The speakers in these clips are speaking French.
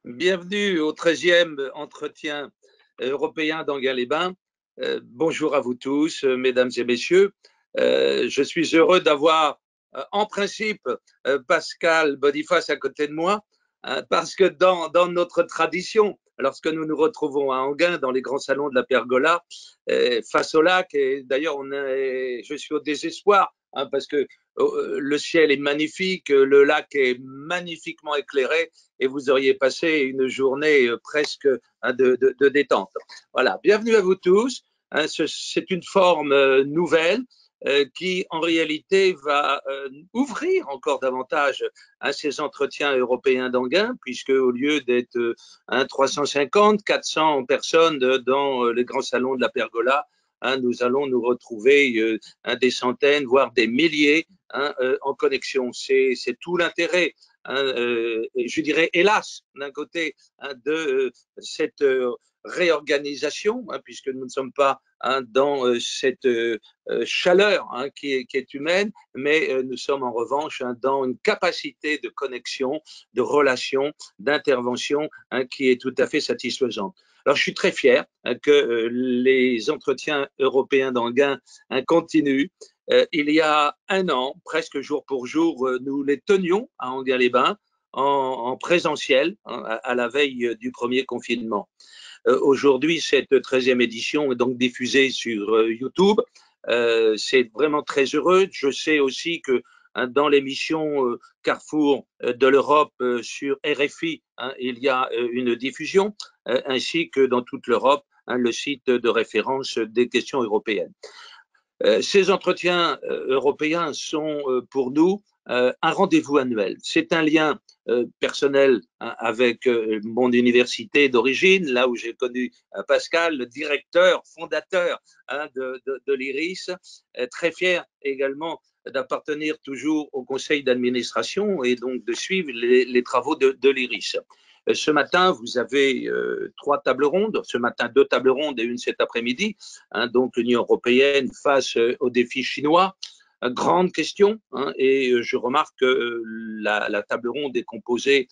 Bienvenue au 13e entretien européen d'Enghien-les-Bains. Bonjour à vous tous, mesdames et messieurs. Je suis heureux d'avoir en principe Pascal Boniface à côté de moi, parce que dans notre tradition, lorsque nous nous retrouvons à Enghien, dans les grands salons de la Pergola, face au lac, et d'ailleurs je suis au désespoir, parce que le ciel est magnifique, le lac est magnifiquement éclairé, et vous auriez passé une journée presque de détente. Voilà, bienvenue à vous tous. C'est une forme nouvelle qui, en réalité, va ouvrir encore davantage ces entretiens européens d'Enghien, puisque au lieu d'être 350, 400 personnes dans les grands salons de la Pergola, nous allons nous retrouver des centaines, voire des milliers en connexion. C'est tout l'intérêt, je dirais hélas, d'un côté, de cette réorganisation, puisque nous ne sommes pas dans cette chaleur qui est humaine, mais nous sommes en revanche dans une capacité de connexion, de relation, d'intervention qui est tout à fait satisfaisante. Alors, je suis très fier que les entretiens européens d'Enghien continuent. Il y a un an, presque jour pour jour, nous les tenions à Enghien-les-Bains en présentiel, à la veille du premier confinement. Aujourd'hui, cette 13e édition est donc diffusée sur YouTube. C'est vraiment très heureux. Je sais aussi que dans l'émission Carrefour de l'Europe sur RFI, il y a une diffusion, ainsi que dans toute l'Europe, le site de référence des questions européennes. Ces entretiens européens sont pour nous un rendez-vous annuel. C'est un lien personnel avec mon université d'origine, là où j'ai connu Pascal, le directeur, fondateur de l'IRIS, très fier également d'appartenir toujours au conseil d'administration et donc de suivre les travaux de l'IRIS. Ce matin, vous avez 3 tables rondes. Ce matin, 2 tables rondes et une cet après-midi. Donc, l'Union européenne face aux défis chinois. Grande question. Et je remarque que la table ronde est composée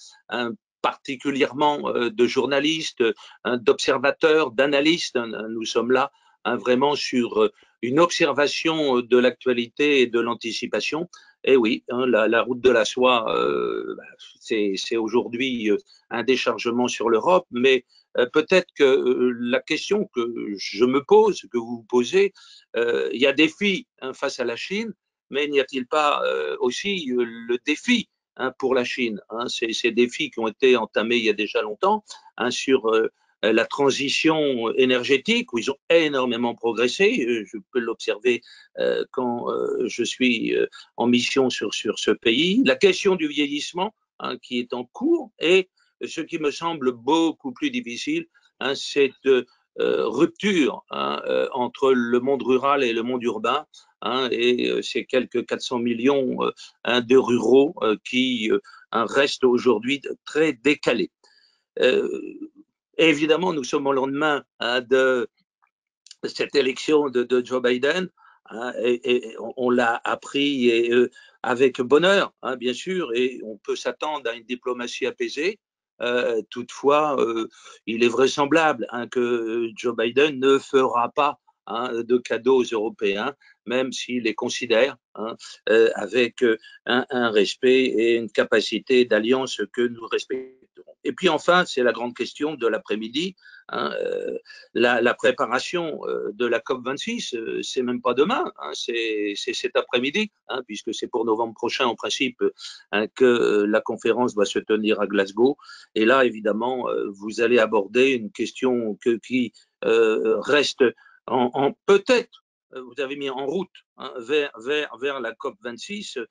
particulièrement de journalistes, d'observateurs, d'analystes. Nous sommes là vraiment sur une observation de l'actualité et de l'anticipation. Et oui, la route de la soie, c'est aujourd'hui un déchargement sur l'Europe, mais peut-être que la question que je me pose, que vous vous posez, il y a défi face à la Chine, mais n'y a-t-il pas aussi le défi pour la Chine, ces défis qui ont été entamés il y a déjà longtemps sur la transition énergétique, où ils ont énormément progressé. Je peux l'observer quand je suis en mission sur ce pays. La question du vieillissement qui est en cours et ce qui me semble beaucoup plus difficile, cette rupture entre le monde rural et le monde urbain, et ces quelques 400 millions de ruraux qui restent aujourd'hui très décalés. Évidemment, nous sommes au lendemain de cette élection de Joe Biden, et on l'a appris avec bonheur, bien sûr, et on peut s'attendre à une diplomatie apaisée. Toutefois, il est vraisemblable que Joe Biden ne fera pas de cadeaux aux Européens, même s'il les considère avec un respect et une capacité d'alliance que nous respecterons. Et puis enfin, c'est la grande question de l'après-midi, la préparation de la COP26, c'est même pas demain, c'est cet après-midi, puisque c'est pour novembre prochain en principe que la conférence doit se tenir à Glasgow. Et là, évidemment, vous allez aborder une question qui reste peut-être, vous avez mis en route vers la COP26.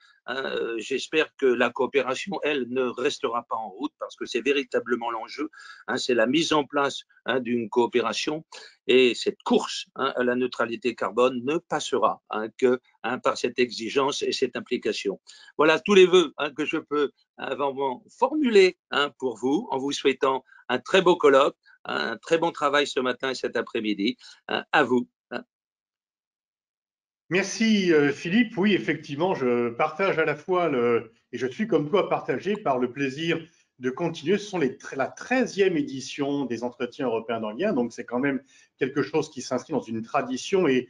J'espère que la coopération, elle, ne restera pas en route parce que c'est véritablement l'enjeu. C'est la mise en place d'une coopération et cette course à la neutralité carbone ne passera que par cette exigence et cette implication. Voilà tous les vœux que je peux vraiment formuler pour vous en vous souhaitant un très beau colloque, un très bon travail ce matin et cet après-midi. À vous. Merci Philippe. Oui, effectivement, je partage à la fois et je suis comme toi partagé par le plaisir de continuer. Ce sont la 13e édition des entretiens européens d'Anguien, donc c'est quand même quelque chose qui s'inscrit dans une tradition et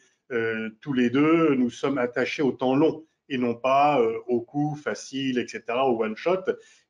tous les deux, nous sommes attachés au temps long et non pas au coup facile, etc., au one shot.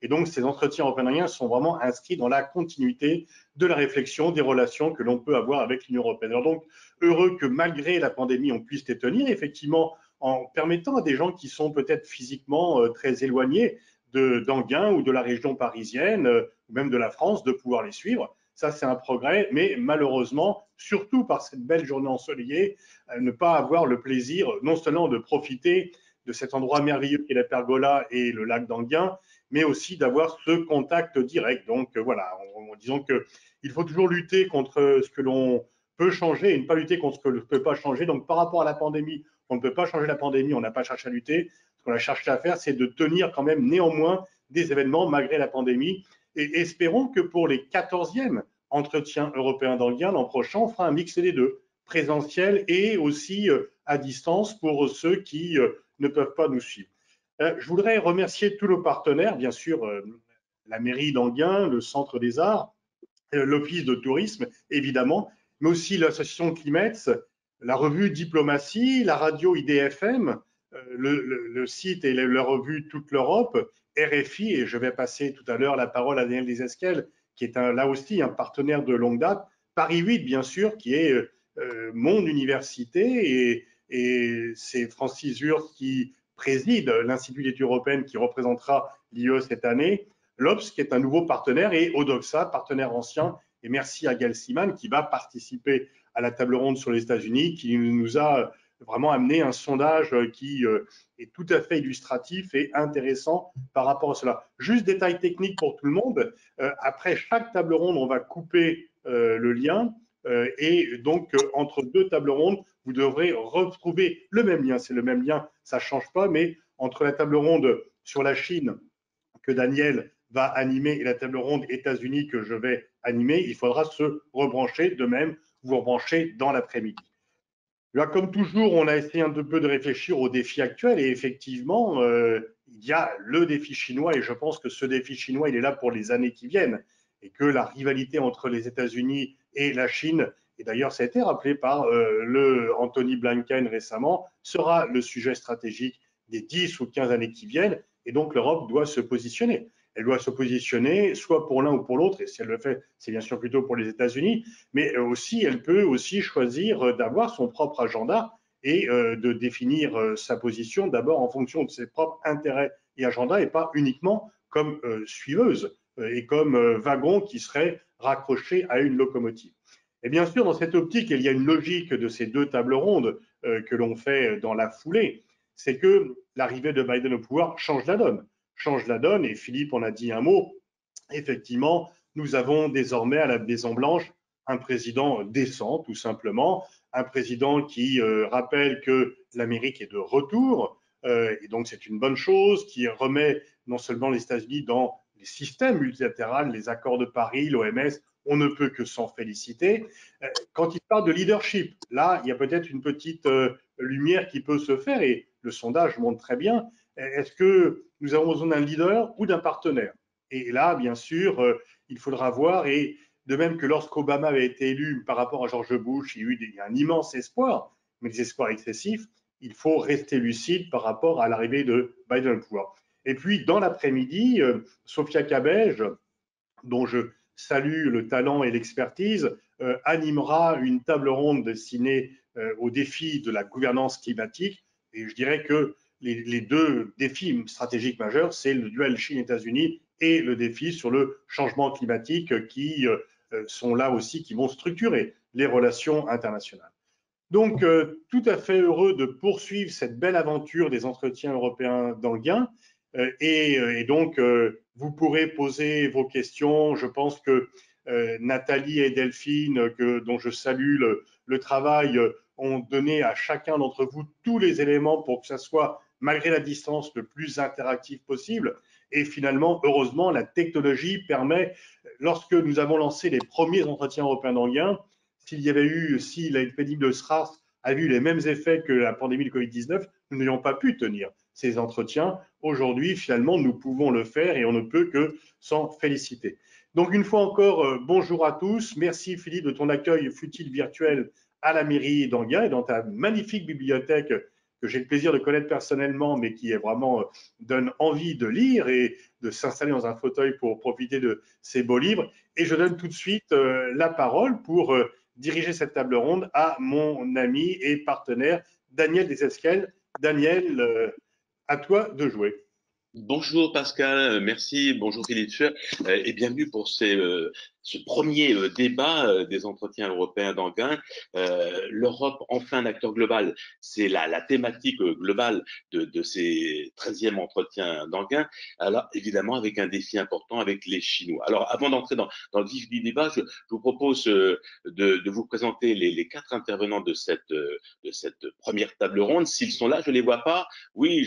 Et donc, ces entretiens européens d'Anguien sont vraiment inscrits dans la continuité de la réflexion, des relations que l'on peut avoir avec l'Union européenne. Alors donc, heureux que malgré la pandémie, on puisse les tenir, effectivement, en permettant à des gens qui sont peut-être physiquement très éloignés d'Anguin ou de la région parisienne, ou même de la France, de pouvoir les suivre. Ça, c'est un progrès, mais malheureusement, surtout par cette belle journée ensoleillée, ne pas avoir le plaisir non seulement de profiter de cet endroit merveilleux qu'est la pergola et le lac d'Anguin, mais aussi d'avoir ce contact direct. Donc voilà, disons qu'il faut toujours lutter contre ce que l'on peut changer et ne pas lutter contre ce que ne peut pas changer. Donc, par rapport à la pandémie, on ne peut pas changer la pandémie, on n'a pas cherché à lutter. Ce qu'on a cherché à faire, c'est de tenir quand même néanmoins des événements malgré la pandémie. Et espérons que pour les 14e entretiens européens d'Anguien l'an prochain, on fera un mix des deux, présentiel et aussi à distance pour ceux qui ne peuvent pas nous suivre. Je voudrais remercier tous nos partenaires, bien sûr, la mairie d'Anguin, le Centre des Arts, l'Office de tourisme, évidemment, mais aussi l'association Climets, la revue Diplomatie, la radio IDFM, le site et la revue Toute l'Europe, RFI, et je vais passer tout à l'heure la parole à Daniel Desesquelles, qui est là aussi un partenaire de longue date, Paris 8, bien sûr, qui est mon université, et c'est Francis Hurst qui préside l'Institut d'études européennes qui représentera l'IE cette année, l'OPS, qui est un nouveau partenaire, et Odoxa, partenaire ancien. Et merci à Gail Siman qui va participer à la table ronde sur les États-Unis, qui nous a vraiment amené un sondage qui est tout à fait illustratif et intéressant par rapport à cela. Juste détail technique pour tout le monde. Après chaque table ronde, on va couper le lien. Et donc, entre deux tables rondes, vous devrez retrouver le même lien. C'est le même lien, ça ne change pas, mais entre la table ronde sur la Chine que Daniel va animer et la table ronde États-Unis que je vais animer, il faudra se rebrancher. De même, vous rebranchez dans l'après-midi. Là, comme toujours, on a essayé un peu de réfléchir aux défis actuels et effectivement, il y a le défi chinois et je pense que ce défi chinois, il est là pour les années qui viennent et que la rivalité entre les États-Unis et la Chine, et d'ailleurs ça a été rappelé par le Anthony Blinken récemment, sera le sujet stratégique des 10 ou 15 années qui viennent et donc l'Europe doit se positionner. Elle doit se positionner soit pour l'un ou pour l'autre, et si elle le fait, c'est bien sûr plutôt pour les États-Unis, mais aussi elle peut aussi choisir d'avoir son propre agenda et de définir sa position d'abord en fonction de ses propres intérêts et agendas et pas uniquement comme suiveuse et comme wagon qui serait raccroché à une locomotive. Et bien sûr, dans cette optique, il y a une logique de ces deux tables rondes que l'on fait dans la foulée, c'est que l'arrivée de Biden au pouvoir change la donne. Change la donne, et Philippe en a dit un mot, effectivement, nous avons désormais à la Maison-Blanche un président décent, tout simplement, un président qui rappelle que l'Amérique est de retour, et donc c'est une bonne chose, qui remet non seulement les États-Unis dans les systèmes multilatéraux, les accords de Paris, l'OMS, on ne peut que s'en féliciter. Quand il parle de leadership, là, il y a peut-être une petite lumière qui peut se faire, et le sondage montre très bien, est-ce que nous avons besoin d'un leader ou d'un partenaire? Et là, bien sûr, il faudra voir, et de même que lorsqu'Obama avait été élu par rapport à George Bush, il y a eu un immense espoir, mais des espoirs excessifs, il faut rester lucide par rapport à l'arrivée de Biden au pouvoir. Et puis, dans l'après-midi, Sophia Cabej, dont je salue le talent et l'expertise, animera une table ronde destinée aux défis de la gouvernance climatique. Et je dirais que les deux défis stratégiques majeurs, c'est le duel Chine-États-Unis et le défi sur le changement climatique qui sont là aussi, qui vont structurer les relations internationales. Donc, tout à fait heureux de poursuivre cette belle aventure des entretiens européens d'Anguin. Et donc, vous pourrez poser vos questions. Je pense que Nathalie et Delphine, dont je salue le travail, ont donné à chacun d'entre vous tous les éléments pour que ça soit, malgré la distance, le plus interactif possible. Et finalement, heureusement, la technologie permet, lorsque nous avons lancé les premiers entretiens européens d'Anguin, si la pénible SRAS a eu les mêmes effets que la pandémie de Covid-19, nous n'ayons pas pu tenir ces entretiens. Aujourd'hui, finalement, nous pouvons le faire et on ne peut que s'en féliciter. Donc, une fois encore, bonjour à tous. Merci Philippe de ton accueil fut-il virtuel à la mairie d'Enghien et dans ta magnifique bibliothèque que j'ai le plaisir de connaître personnellement, mais qui est vraiment donne envie de lire et de s'installer dans un fauteuil pour profiter de ces beaux livres. Et je donne tout de suite la parole pour diriger cette table ronde à mon ami et partenaire Daniel Desesquelles. Daniel, à toi de jouer. Bonjour Pascal, merci, bonjour Philippe Scher, et bienvenue pour ce premier débat des entretiens européens d'Enghien. L'Europe, enfin un acteur global, c'est la thématique globale de ces 13e entretiens d'Enghien, alors évidemment avec un défi important avec les Chinois. Alors avant d'entrer dans le vif du débat, je vous propose de vous présenter les 4 intervenants de cette première table ronde. S'ils sont là, je ne les vois pas. Oui,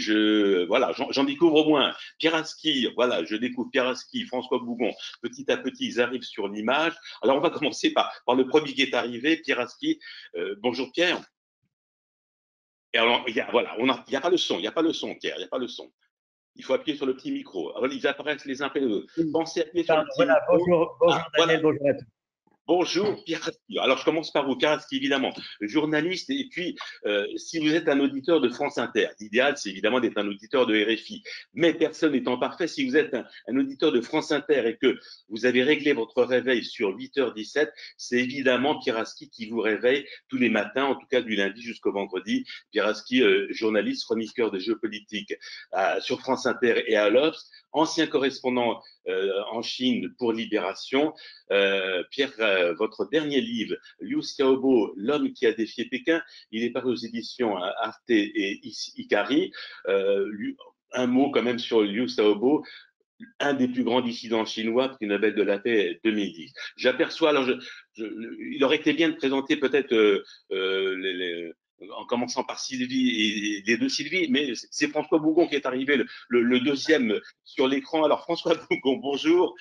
voilà, j'en découvre au moins. Pierre Aski, voilà, je découvre Pierre Aski, François Bougon. Petit à petit, ils arrivent sur l'image. Alors, on va commencer par le premier qui est arrivé, Pierre Aski. Bonjour Pierre. Et alors, il n'y a pas le son, Pierre, il n'y a pas le son. Il faut appuyer sur le petit micro. Alors, ils apparaissent les uns après les autres. Pensez à appuyer sur le petit micro. Bonjour Daniel, bonjour à tous. Bonjour Pierre Aski. Alors je commence par vous, Pierre Aski, évidemment, journaliste, et puis si vous êtes un auditeur de France Inter, l'idéal c'est évidemment d'être un auditeur de RFI, mais personne n'étant parfait, si vous êtes un auditeur de France Inter et que vous avez réglé votre réveil sur 8h17, c'est évidemment Pierre Aski qui vous réveille tous les matins, en tout cas du lundi jusqu'au vendredi. Pierre Aski, journaliste, chroniqueur de géopolitique sur France Inter et à l'Obs, ancien correspondant en Chine pour Libération. Pierre, votre dernier livre, Liu Xiaobo, l'homme qui a défié Pékin, il est paru aux éditions Arte et Ikari. Un mot quand même sur Liu Xiaobo, un des plus grands dissidents chinois, prix Nobel de la paix 2010. J'aperçois, alors il aurait été bien de présenter peut-être en commençant par Sylvie et les deux Sylvie, mais c'est François Bougon qui est arrivé le deuxième sur l'écran. Alors François Bougon, bonjour,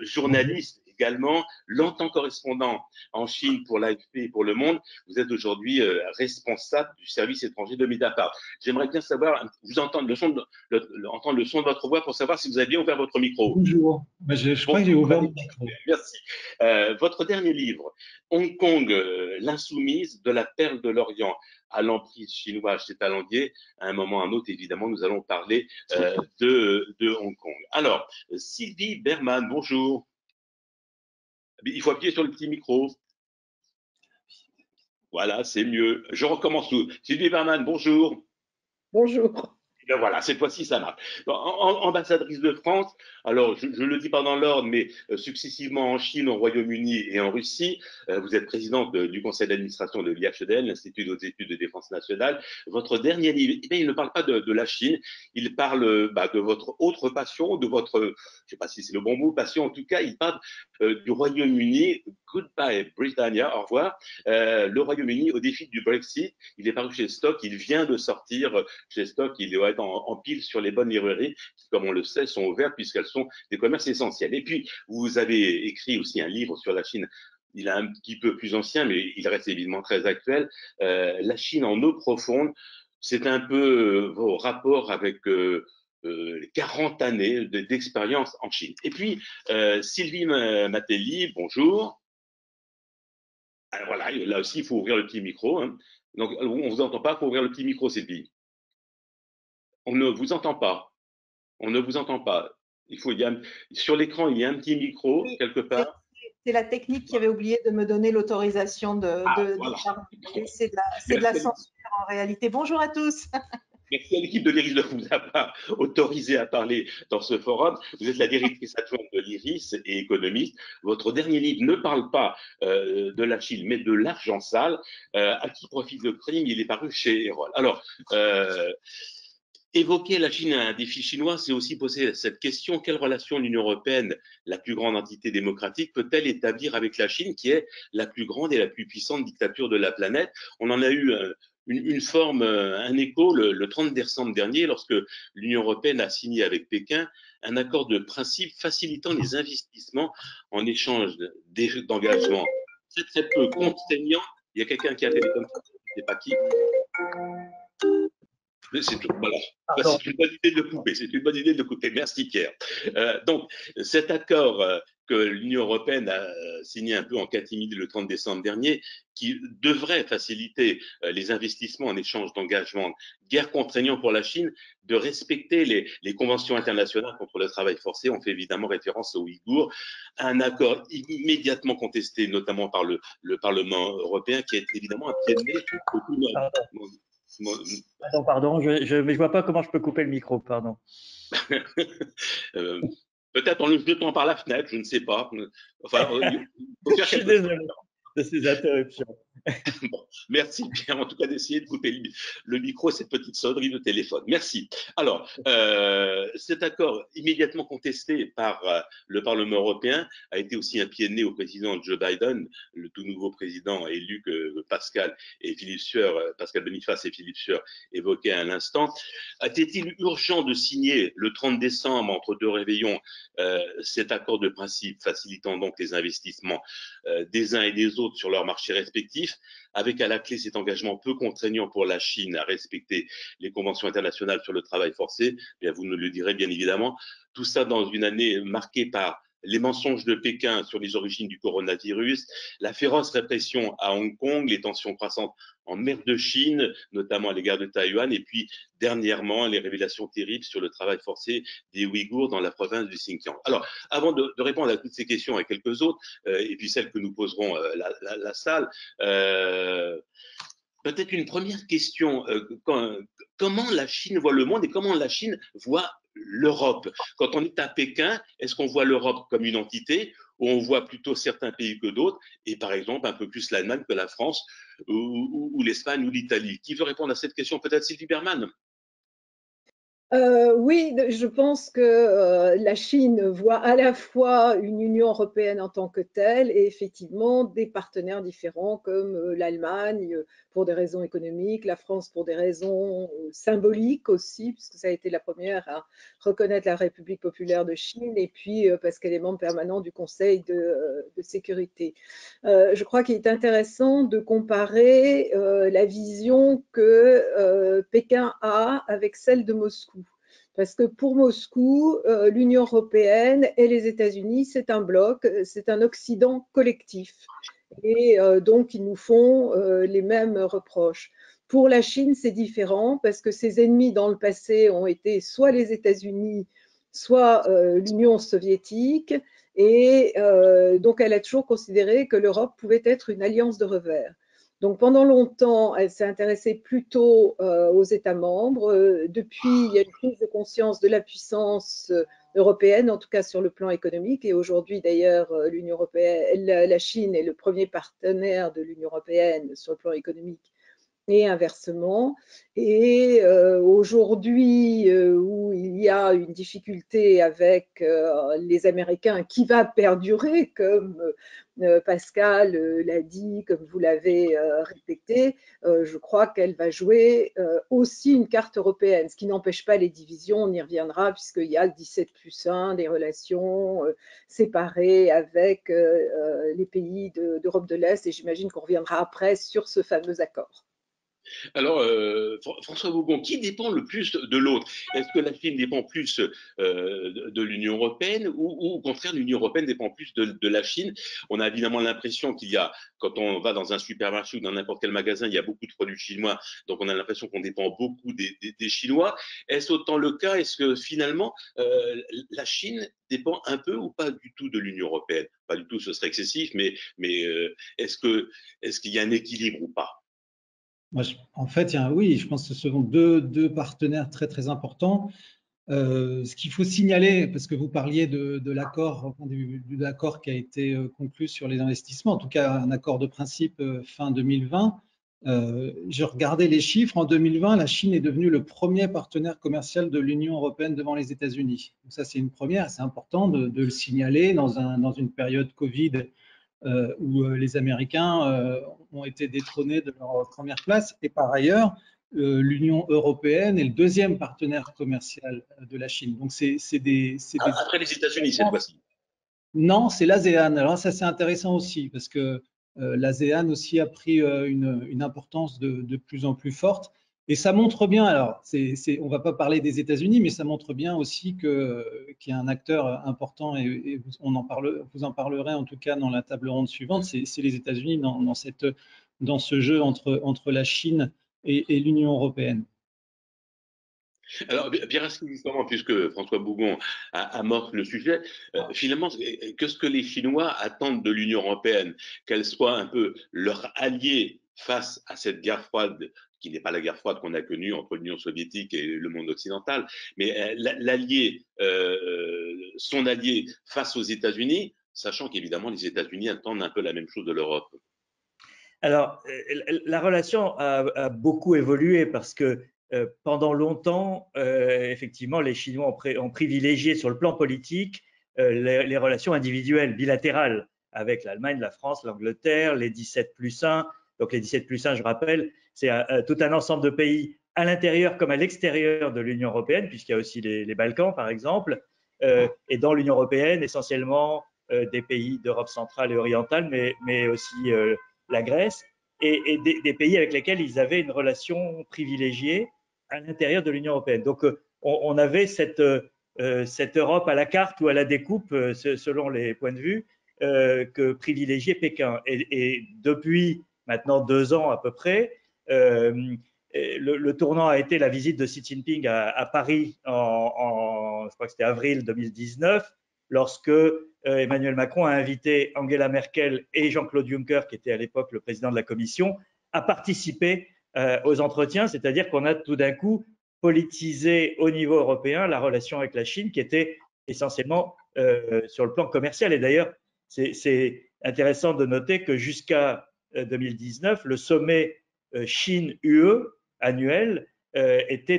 journaliste également, longtemps correspondant en Chine pour l'AFP et pour Le Monde. Vous êtes aujourd'hui responsable du service étranger de Mediapart. J'aimerais bien savoir, vous entendre entendre le son de votre voix pour savoir si vous avez bien ouvert votre micro. Bonjour, je crois que j'ai ouvert mon micro. Merci. Votre dernier livre, Hong Kong, l'insoumise, de la perle de l'Orient à l'emprise chinoise chez Talandier. À un moment ou à un autre, évidemment, nous allons parler de Hong Kong. Alors, Sylvie Berman, bonjour. Il faut appuyer sur le petit micro. Voilà, c'est mieux. Je recommence tout. Sylvie Berman, bonjour. Bonjour. Et bien voilà, cette fois-ci, ça marche. Ambassadrice de France, alors je le dis pas dans l'ordre, mais successivement en Chine, au Royaume-Uni et en Russie. Vous êtes présidente du conseil d'administration de l'IHEDN, l'Institut des hautes études de défense nationale. Votre dernier livre, eh bien, il ne parle pas de la Chine, il parle de votre autre passion, de votre, je ne sais pas si c'est le bon mot, passion, en tout cas, il parle du Royaume-Uni. Goodbye Britannia, au revoir. Le Royaume-Uni au défi du Brexit. Il est paru chez Stock, il vient de sortir chez Stock, il doit être en pile sur les bonnes librairies qui, comme on le sait, sont ouvertes puisqu'elles sont des commerces essentiels. Et puis, vous avez écrit aussi un livre sur la Chine. Il est un petit peu plus ancien, mais il reste évidemment très actuel. La Chine en eau profonde, c'est un peu vos rapports avec 40 années d'expérience en Chine. Et puis, Sylvie Matelli, bonjour. Alors voilà, là aussi, il faut ouvrir le petit micro. Hein. Donc, on ne vous entend pas, il faut ouvrir le petit micro, Sylvie. On ne vous entend pas. On ne vous entend pas. Sur l'écran, il y a un petit micro, oui, quelque part. C'est la technique qui avait oublié de me donner l'autorisation voilà. C'est de la censure en réalité. Bonjour à tous. Merci à l'équipe de l'IRIS de vous avoir autorisé à parler dans ce forum. Vous êtes la directrice adjointe de l'IRIS et économiste. Votre dernier livre ne parle pas de la Chine, mais de l'argent sale. À qui profite le crime? Il est paru chez Erol. Alors, évoquer la Chine à un défi chinois, c'est aussi poser cette question: quelle relation l'Union européenne, la plus grande entité démocratique, peut-elle établir avec la Chine, qui est la plus grande et la plus puissante dictature de la planète? On en a eu une forme, un écho le 30 décembre dernier, lorsque l'Union européenne a signé avec Pékin un accord de principe facilitant les investissements en échange d'engagements très peu contraignants. Il y a quelqu'un qui a un téléphone. sais pas qui. C'est voilà. C'est une bonne idée de le couper. C'est une bonne idée de le couper. Merci Pierre. Donc cet accord que l'Union européenne a signé un peu en catimini le 30 décembre dernier, qui devrait faciliter les investissements en échange d'engagements guère contraignants pour la Chine, de respecter les conventions internationales contre le travail forcé. On fait évidemment référence aux Ouïghours. Un accord immédiatement contesté, notamment par le Parlement européen, qui est évidemment un pied de nez. Pardon, mais je vois pas comment je peux couper le micro, pardon. Peut-être en le jetant par la fenêtre, je ne sais pas. Enfin, je suis désolé de ces interruptions. Bon, merci Pierre, en tout cas d'essayer de couper le micro, cette petite sonnerie de téléphone. Merci. Alors, cet accord immédiatement contesté par le Parlement européen a été aussi un pied de nez au président Joe Biden, le tout nouveau président élu que Pascal Boniface et Philippe Sueur évoquaient à l'instant. Était-il urgent de signer le 30 décembre, entre deux réveillons, cet accord de principe facilitant donc les investissements des uns et des autres sur leurs marchés respectifs, avec à la clé cet engagement peu contraignant pour la Chine à respecter les conventions internationales sur le travail forcé? Bien, vous nous le direz bien évidemment. Tout ça dans une année marquée par les mensonges de Pékin sur les origines du coronavirus, la féroce répression à Hong Kong, les tensions croissantes en mer de Chine, notamment à l'égard de Taïwan, et puis dernièrement les révélations terribles sur le travail forcé des Ouïghours dans la province du Xinjiang. Alors, avant de répondre à toutes ces questions et quelques autres, et puis celles que nous poserons la salle, peut-être une première question, comment la Chine voit le monde et comment la Chine voit l'Europe? Quand on est à Pékin, est-ce qu'on voit l'Europe comme une entité ou on voit plutôt certains pays que d'autres, et par exemple un peu plus l'Allemagne que la France ou l'Espagne ou l'Italie? Qui veut répondre à cette question? Peut-être Sylvie Berman? Oui, je pense que la Chine voit à la fois une Union européenne en tant que telle et effectivement des partenaires différents comme l'Allemagne pour des raisons économiques, la France pour des raisons symboliques aussi, puisque ça a été la première à reconnaître la République populaire de Chine, et puis parce qu'elle est membre permanent du Conseil de sécurité. Je crois qu'il est intéressant de comparer la vision que Pékin a avec celle de Moscou. Parce que pour Moscou, l'Union européenne et les États-Unis, c'est un bloc, c'est un Occident collectif. Et donc, ils nous font les mêmes reproches. Pour la Chine, c'est différent parce que ses ennemis dans le passé ont été soit les États-Unis, soit l'Union soviétique. Et donc, elle a toujours considéré que l'Europe pouvait être une alliance de revers. Donc pendant longtemps, elle s'est intéressée plutôt aux États membres. Depuis, il y a une prise de conscience de la puissance européenne, en tout cas sur le plan économique. Et aujourd'hui, d'ailleurs, l'Union européenne, la Chine est le premier partenaire de l'Union européenne sur le plan économique et inversement. Et aujourd'hui, où il y a une difficulté avec les Américains qui va perdurer, comme Pascal l'a dit, comme vous l'avez répété, je crois qu'elle va jouer aussi une carte européenne, ce qui n'empêche pas les divisions, on y reviendra, puisqu'il y a le 17+1, des relations séparées avec les pays d'Europe de l'Est, et j'imagine qu'on reviendra après sur ce fameux accord. Alors, François Bougon, qui dépend le plus de l'autre? Est-ce que la Chine dépend plus de l'Union européenne ou au contraire l'Union européenne dépend plus de la Chine? On a évidemment l'impression qu'il y a, quand on va dans un supermarché ou dans n'importe quel magasin, il y a beaucoup de produits chinois, donc on a l'impression qu'on dépend beaucoup des Chinois. Est-ce autant le cas? Est-ce que finalement la Chine dépend un peu ou pas du tout de l'Union européenne? Pas du tout, ce serait excessif, mais est-ce qu'il y a un équilibre ou pas? Moi, en fait, oui, je pense que ce sont deux partenaires très, très importants. Ce qu'il faut signaler, parce que vous parliez de l'accord qui a été conclu sur les investissements, en tout cas un accord de principe fin 2020. J'ai regardé les chiffres. En 2020, la Chine est devenue le premier partenaire commercial de l'Union européenne devant les États-Unis. Donc ça, c'est une première. C'est important de le signaler dans une période Covid où les Américains ont été détrônés de leur première place. Et par ailleurs, l'Union européenne est le deuxième partenaire commercial de la Chine. Donc, Après les États-Unis, cette fois-ci. Non, c'est l'ASEAN. Alors ça, c'est intéressant aussi parce que l'ASEAN aussi a pris une importance de plus en plus forte. Et ça montre bien, alors on ne va pas parler des États-Unis, mais ça montre bien aussi qu'il y a un acteur important, et vous en parlerez en tout cas dans la table ronde suivante, c'est les États-Unis dans ce jeu entre la Chine et l'Union européenne. Alors, Pieraski, justement, puisque François Bougon amorce le sujet, finalement, qu'est-ce que les Chinois attendent de l'Union européenne? Qu'elle soit un peu leur allié face à cette guerre froide, qui n'est pas la guerre froide qu'on a connue entre l'Union soviétique et le monde occidental, mais son allié face aux États-Unis, sachant qu'évidemment, les États-Unis attendent un peu la même chose de l'Europe. Alors, la relation a beaucoup évolué parce que pendant longtemps, effectivement, les Chinois ont privilégié sur le plan politique les relations individuelles, bilatérales, avec l'Allemagne, la France, l'Angleterre, les 17+1. Donc les 17+1, je rappelle, c'est tout un ensemble de pays à l'intérieur comme à l'extérieur de l'Union européenne, puisqu'il y a aussi les Balkans, par exemple, et dans l'Union européenne, essentiellement des pays d'Europe centrale et orientale, mais aussi la Grèce, et des pays avec lesquels ils avaient une relation privilégiée à l'intérieur de l'Union européenne. Donc, on avait cette Europe à la carte ou à la découpe, selon les points de vue, que privilégiait Pékin. Et depuis maintenant 2 ans à peu près, le tournant a été la visite de Xi Jinping à Paris je crois que c'était avril 2019, lorsque Emmanuel Macron a invité Angela Merkel et Jean-Claude Juncker, qui était à l'époque le président de la Commission, à participer aux entretiens, c'est-à-dire qu'on a tout d'un coup politisé au niveau européen la relation avec la Chine, qui était essentiellement sur le plan commercial. Et d'ailleurs, c'est intéressant de noter que jusqu'à 2019, le sommet Chine-UE annuel était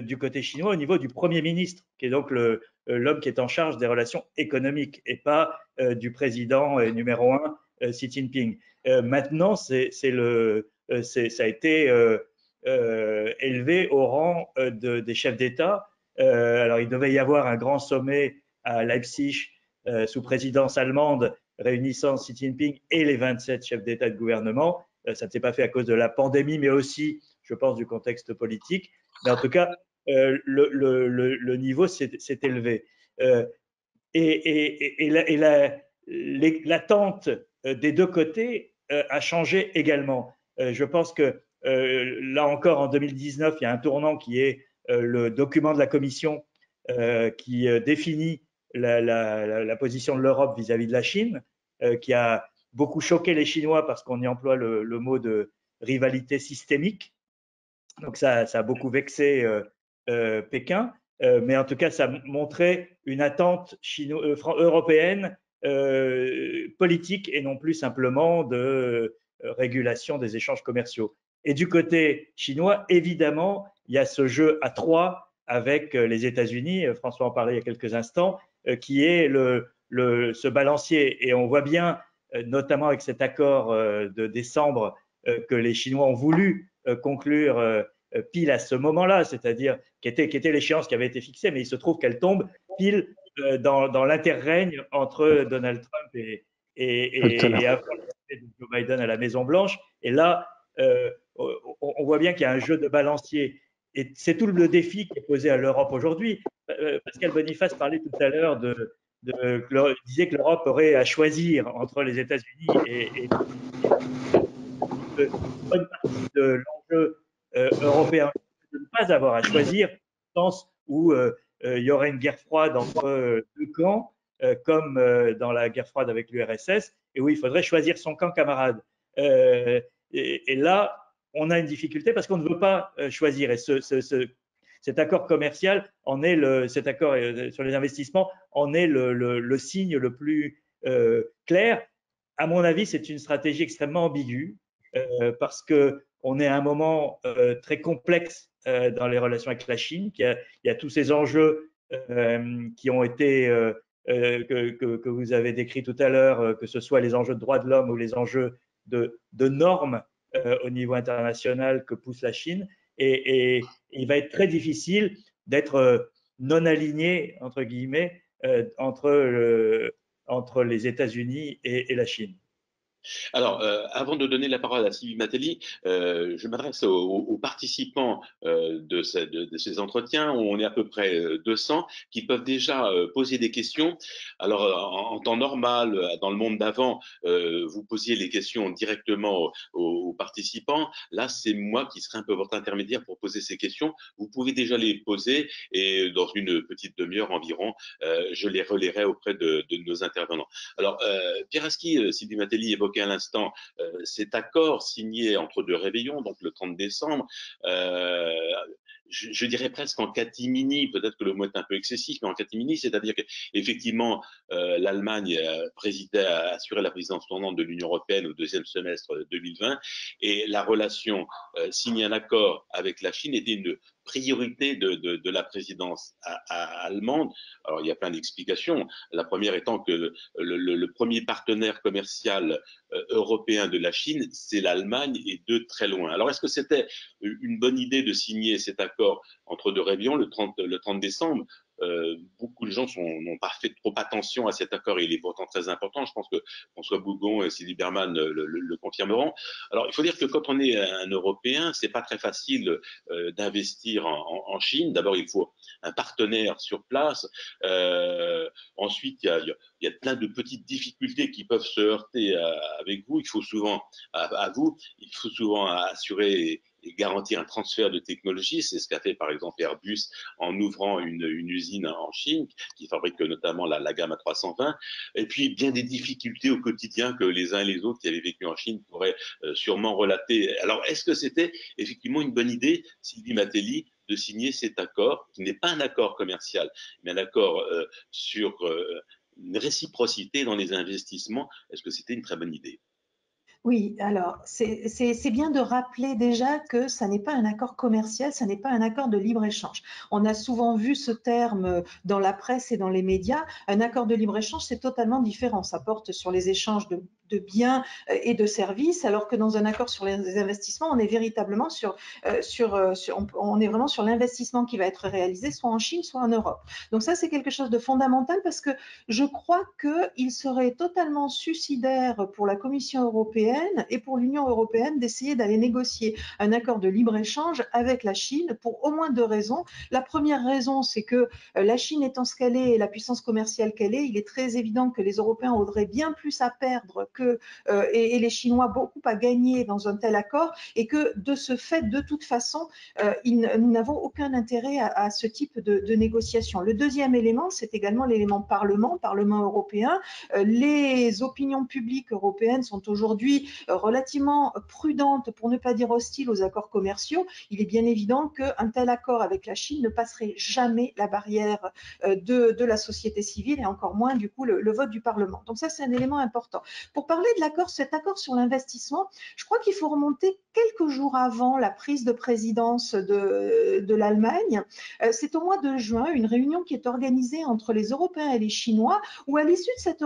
du côté chinois au niveau du Premier ministre, qui est donc l'homme qui est en charge des relations économiques et pas du président numéro 1, Xi Jinping. Maintenant, ça a été élevé au rang des chefs d'État. Alors, il devait y avoir un grand sommet à Leipzig sous présidence allemande réunissant Xi Jinping et les 27 chefs d'État et de gouvernement. Ça ne s'est pas fait à cause de la pandémie, mais aussi, je pense, du contexte politique. Mais en tout cas, le niveau s'est élevé. L'attente des deux côtés a changé également. Je pense que là encore, en 2019, il y a un tournant qui est le document de la Commission qui définit la position de l'Europe vis-à-vis de la Chine, qui a beaucoup choqué les Chinois parce qu'on y emploie le mot de rivalité systémique. Donc ça a beaucoup vexé Pékin, mais en tout cas, ça montrait une attente européenne politique et non plus simplement de régulation des échanges commerciaux. Et du côté chinois, évidemment, il y a ce jeu à 3 avec les États-Unis, François en parlait il y a quelques instants, qui est ce balancier. Et on voit bien, notamment avec cet accord de décembre, que les Chinois ont voulu conclure pile à ce moment-là, c'est-à-dire qui était l'échéance qui avait été fixée, mais il se trouve qu'elle tombe pile dans l'interrègne entre Donald Trump et Joe Biden à la Maison-Blanche. Et là, on voit bien qu'il y a un jeu de balancier. Et c'est tout le défi qui est posé à l'Europe aujourd'hui. Pascal Boniface parlait tout à l'heure disait que l'Europe aurait à choisir entre les États-Unis et une bonne partie de l'enjeu européen de ne pas avoir à choisir, dans le sens où il y aurait une guerre froide entre deux camps, comme dans la guerre froide avec l'URSS, et où il faudrait choisir son camp camarade. Et là, on a une difficulté parce qu'on ne veut pas choisir. Et cet accord commercial cet accord sur les investissements en est le signe le plus clair. À mon avis, c'est une stratégie extrêmement ambiguë parce qu'on est à un moment très complexe dans les relations avec la Chine. Il y a tous ces enjeux qui ont été que vous avez décrits tout à l'heure, que ce soit les enjeux de droits de l'homme ou les enjeux de normes au niveau international que pousse la Chine. Et il va être très difficile d'être non aligné, entre guillemets, entre les États-Unis et la Chine. Alors, avant de donner la parole à Sylvie Matelli, je m'adresse aux participants de ces entretiens, où on est à peu près 200, qui peuvent déjà poser des questions. Alors, en temps normal, dans le monde d'avant, vous posiez les questions directement aux participants. Là, c'est moi qui serai un peu votre intermédiaire pour poser ces questions. Vous pouvez déjà les poser et dans une petite demi-heure environ, je les relayerai auprès de nos intervenants. Alors, Pierre Aski, Sylvie Matelli évoquait à l'instant cet accord signé entre deux réveillons, donc le 30 décembre, je dirais presque en catimini, peut-être que le mot est un peu excessif, mais en catimini, c'est-à-dire qu'effectivement, l'Allemagne assurait la présidence tournante de l'Union européenne au deuxième semestre 2020, et la relation signer un accord avec la Chine était une priorité de la présidence allemande. Alors, il y a plein d'explications. La première étant que le premier partenaire commercial européen de la Chine, c'est l'Allemagne, et de très loin. Alors, est-ce que c'était une bonne idée de signer cet accord entre deux régions le 30 décembre? Beaucoup de gens n'ont pas fait trop attention à cet accord, et il est pourtant très important. Je pense que François Bougon et Sylvie Berman le confirmeront. Alors, il faut dire que quand on est un Européen, c'est pas très facile d'investir en Chine. D'abord, il faut un partenaire sur place. Ensuite, il y a plein de petites difficultés qui peuvent se heurter avec vous. Il faut souvent assurer et garantir un transfert de technologie. C'est ce qu'a fait par exemple Airbus en ouvrant une usine en Chine qui fabrique notamment la gamme A320. Et puis bien des difficultés au quotidien que les uns et les autres qui avaient vécu en Chine pourraient sûrement relater. Alors, est-ce que c'était effectivement une bonne idée, Sylvie Matelli, de signer cet accord, qui n'est pas un accord commercial, mais un accord sur une réciprocité dans les investissements? Est-ce que c'était une très bonne idée? Oui, alors c'est bien de rappeler déjà que ça n'est pas un accord commercial, ça n'est pas un accord de libre-échange. On a souvent vu ce terme dans la presse et dans les médias. Un accord de libre-échange, c'est totalement différent. Ça porte sur les échanges de biens et de services, alors que dans un accord sur les investissements, on est véritablement on est vraiment sur l'investissement qui va être réalisé soit en Chine, soit en Europe. Donc ça, c'est quelque chose de fondamental, parce que je crois qu'il serait totalement suicidaire pour la Commission européenne et pour l'Union européenne d'essayer d'aller négocier un accord de libre-échange avec la Chine pour au moins deux raisons. La première raison, c'est que la Chine étant ce qu'elle est et la puissance commerciale qu'elle est, il est très évident que les Européens auraient bien plus à perdre et les Chinois beaucoup à gagner dans un tel accord, et que de ce fait, de toute façon, nous n'avons aucun intérêt à ce type de négociation. Le deuxième élément, c'est également l'élément Parlement européen. Les opinions publiques européennes sont aujourd'hui relativement prudentes, pour ne pas dire hostiles, aux accords commerciaux. Il est bien évident qu'un tel accord avec la Chine ne passerait jamais la barrière de la société civile, et encore moins du coup le vote du Parlement. Donc ça, c'est un élément important. Pour parler de cet accord sur l'investissement, je crois qu'il faut remonter quelques jours avant la prise de présidence de l'Allemagne. C'est au mois de juin, une réunion qui est organisée entre les Européens et les Chinois, où à l'issue de cette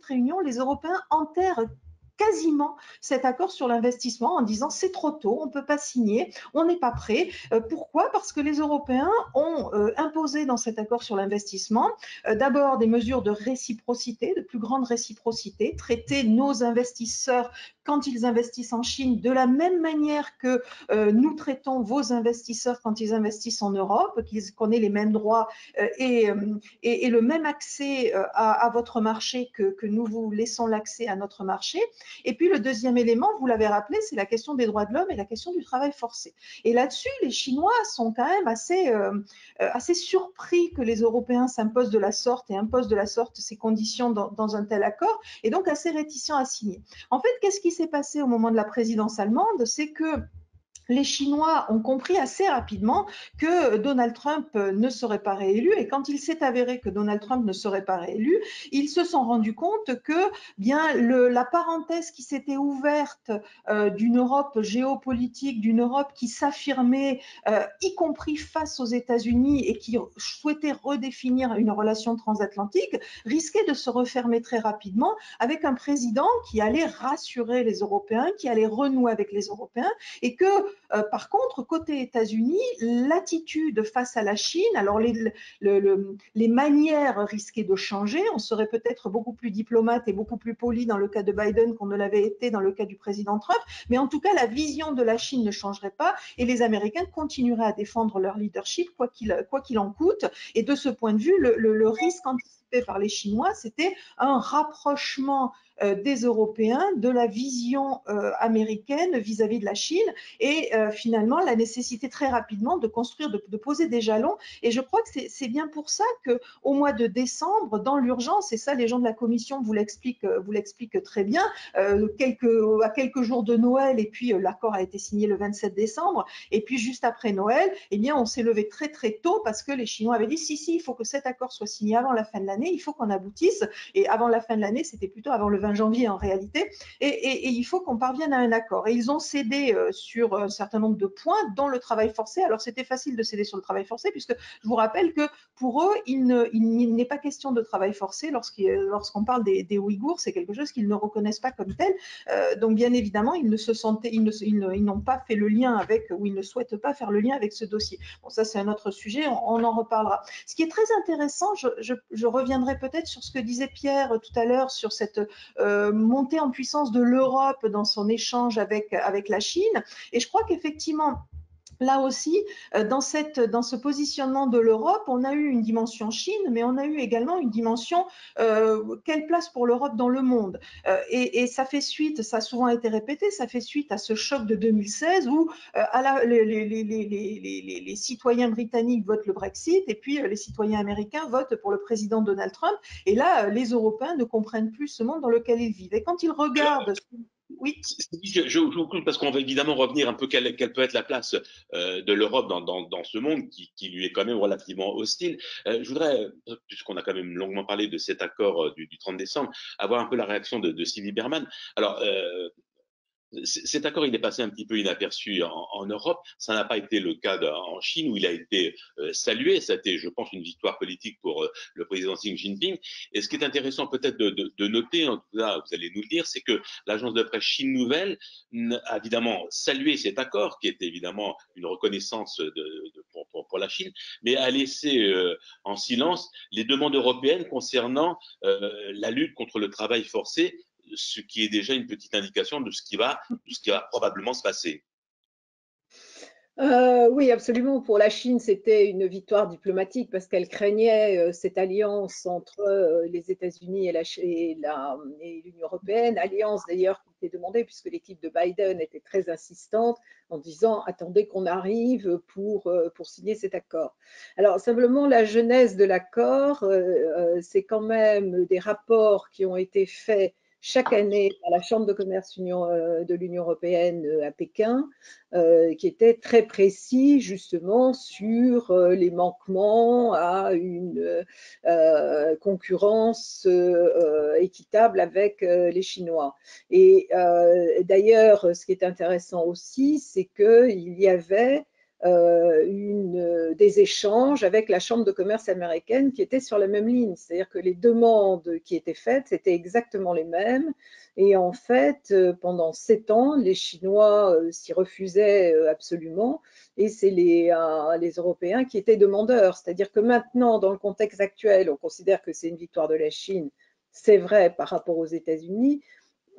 réunion, les Européens enterrent quasiment cet accord sur l'investissement en disant c'est trop tôt, on ne peut pas signer, on n'est pas prêt. Pourquoi? Parce que les Européens ont imposé dans cet accord sur l'investissement d'abord des mesures de réciprocité, de plus grande réciprocité, traiter nos investisseurs quand ils investissent en Chine de la même manière que nous traitons vos investisseurs quand ils investissent en Europe, qu'on ait les mêmes droits et le même accès à votre marché que nous vous laissons l'accès à notre marché. Et puis le deuxième élément, vous l'avez rappelé, c'est la question des droits de l'homme et la question du travail forcé. Et là-dessus, les Chinois sont quand même assez surpris que les Européens s'imposent de la sorte et imposent de la sorte ces conditions dans un tel accord, et donc assez réticents à signer. En fait, qu'est-ce qui s'est passé au moment de la présidence allemande? C'est que les Chinois ont compris assez rapidement que Donald Trump ne serait pas réélu, et quand il s'est avéré que Donald Trump ne serait pas réélu, ils se sont rendus compte que la parenthèse qui s'était ouverte d'une Europe géopolitique, d'une Europe qui s'affirmait, y compris face aux États-Unis, et qui souhaitait redéfinir une relation transatlantique, risquait de se refermer très rapidement, avec un président qui allait rassurer les Européens, qui allait renouer avec les Européens, et que par contre, côté États-Unis, l'attitude face à la Chine, alors les manières risquaient de changer. On serait peut-être beaucoup plus diplomate et beaucoup plus poli dans le cas de Biden qu'on ne l'avait été dans le cas du président Trump. Mais en tout cas, la vision de la Chine ne changerait pas et les Américains continueraient à défendre leur leadership quoi qu'il en coûte. Et de ce point de vue, le risque anticipé par les Chinois, c'était un rapprochement des Européens de la vision américaine vis-à-vis de la Chine et finalement la nécessité très rapidement de construire, de poser des jalons. Et je crois que c'est bien pour ça qu'au mois de décembre, dans l'urgence, et ça les gens de la Commission vous l'expliquent très bien, à quelques jours de Noël, et puis l'accord a été signé le 27 décembre, et puis juste après Noël, eh bien on s'est levé très très tôt parce que les Chinois avaient dit si, il faut que cet accord soit signé avant la fin de l'année, il faut qu'on aboutisse, et avant la fin de l'année, c'était plutôt avant le 20 janvier en réalité, et il faut qu'on parvienne à un accord. Et ils ont cédé sur un certain nombre de points, dont le travail forcé. Alors c'était facile de céder sur le travail forcé, puisque je vous rappelle que pour eux, il n'est pas question de travail forcé lorsqu'on parle des Ouïghours, c'est quelque chose qu'ils ne reconnaissent pas comme tel. Donc bien évidemment, ils n'ont pas fait le lien avec, ou ils ne souhaitent pas faire le lien avec ce dossier. Bon, ça c'est un autre sujet, on en reparlera. Ce qui est très intéressant, je reviendrai peut-être sur ce que disait Pierre tout à l'heure sur cette montée en puissance de l'Europe dans son échange avec la Chine. Et je crois qu'effectivement, là aussi, dans ce positionnement de l'Europe, on a eu une dimension Chine, mais on a eu également une dimension quelle place pour l'Europe dans le monde. Et ça fait suite, ça a souvent été répété, ça fait suite à ce choc de 2016 où les citoyens britanniques votent le Brexit et puis les citoyens américains votent pour le président Donald Trump. Et là, les Européens ne comprennent plus ce monde dans lequel ils vivent. Et quand ils regardent… Oui. Je vous coupe parce qu'on va évidemment revenir un peu quelle peut être la place de l'Europe dans ce monde qui lui est quand même relativement hostile. Je voudrais, puisqu'on a quand même longuement parlé de cet accord du 30 décembre, avoir un peu la réaction de Sylvie Berman. Alors, cet accord, il est passé un petit peu inaperçu en Europe. Ça n'a pas été le cas en Chine où il a été salué. Ça a été, je pense, une victoire politique pour le président Xi Jinping. Et ce qui est intéressant peut-être de noter, en tout cas, vous allez nous le dire, c'est que l'agence de presse Chine Nouvelle a évidemment salué cet accord, qui est évidemment une reconnaissance pour la Chine, mais a laissé en silence les demandes européennes concernant la lutte contre le travail forcé, ce qui est déjà une petite indication de ce qui va probablement se passer. Oui, absolument. Pour la Chine, c'était une victoire diplomatique parce qu'elle craignait cette alliance entre les États-Unis et l'Union européenne, alliance d'ailleurs qui était demandée puisque l'équipe de Biden était très insistante en disant attendez qu'on arrive pour signer cet accord. Alors simplement, la genèse de l'accord, c'est quand même des rapports qui ont été faits chaque année par la Chambre de commerce de l'Union européenne à Pékin, qui était très précis justement sur les manquements à une concurrence équitable avec les Chinois. Et d'ailleurs, ce qui est intéressant aussi, c'est qu'il y avait des échanges avec la Chambre de commerce américaine qui étaient sur la même ligne. C'est-à-dire que les demandes qui étaient faites, c'était exactement les mêmes. Et en fait, pendant 7 ans, les Chinois s'y refusaient absolument. Et c'est les Européens qui étaient demandeurs. C'est-à-dire que maintenant, dans le contexte actuel, on considère que c'est une victoire de la Chine. C'est vrai par rapport aux États-Unis,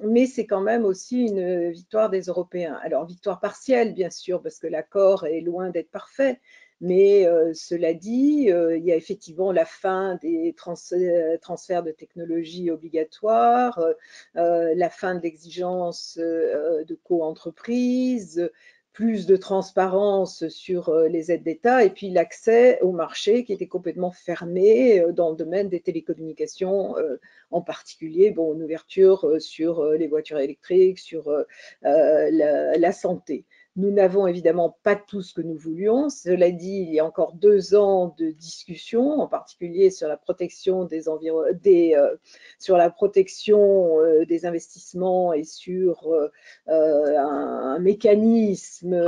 mais c'est quand même aussi une victoire des Européens. Alors, victoire partielle, bien sûr, parce que l'accord est loin d'être parfait, mais cela dit, il y a effectivement la fin des transferts de technologies obligatoires, la fin de l'exigence de co-entreprise, plus de transparence sur les aides d'État et puis l'accès au marché qui était complètement fermé dans le domaine des télécommunications, en particulier une ouverture sur les voitures électriques, sur la santé. Nous n'avons évidemment pas tout ce que nous voulions. Cela dit, il y a encore 2 ans de discussion, en particulier sur la protection sur la protection des investissements et sur un mécanisme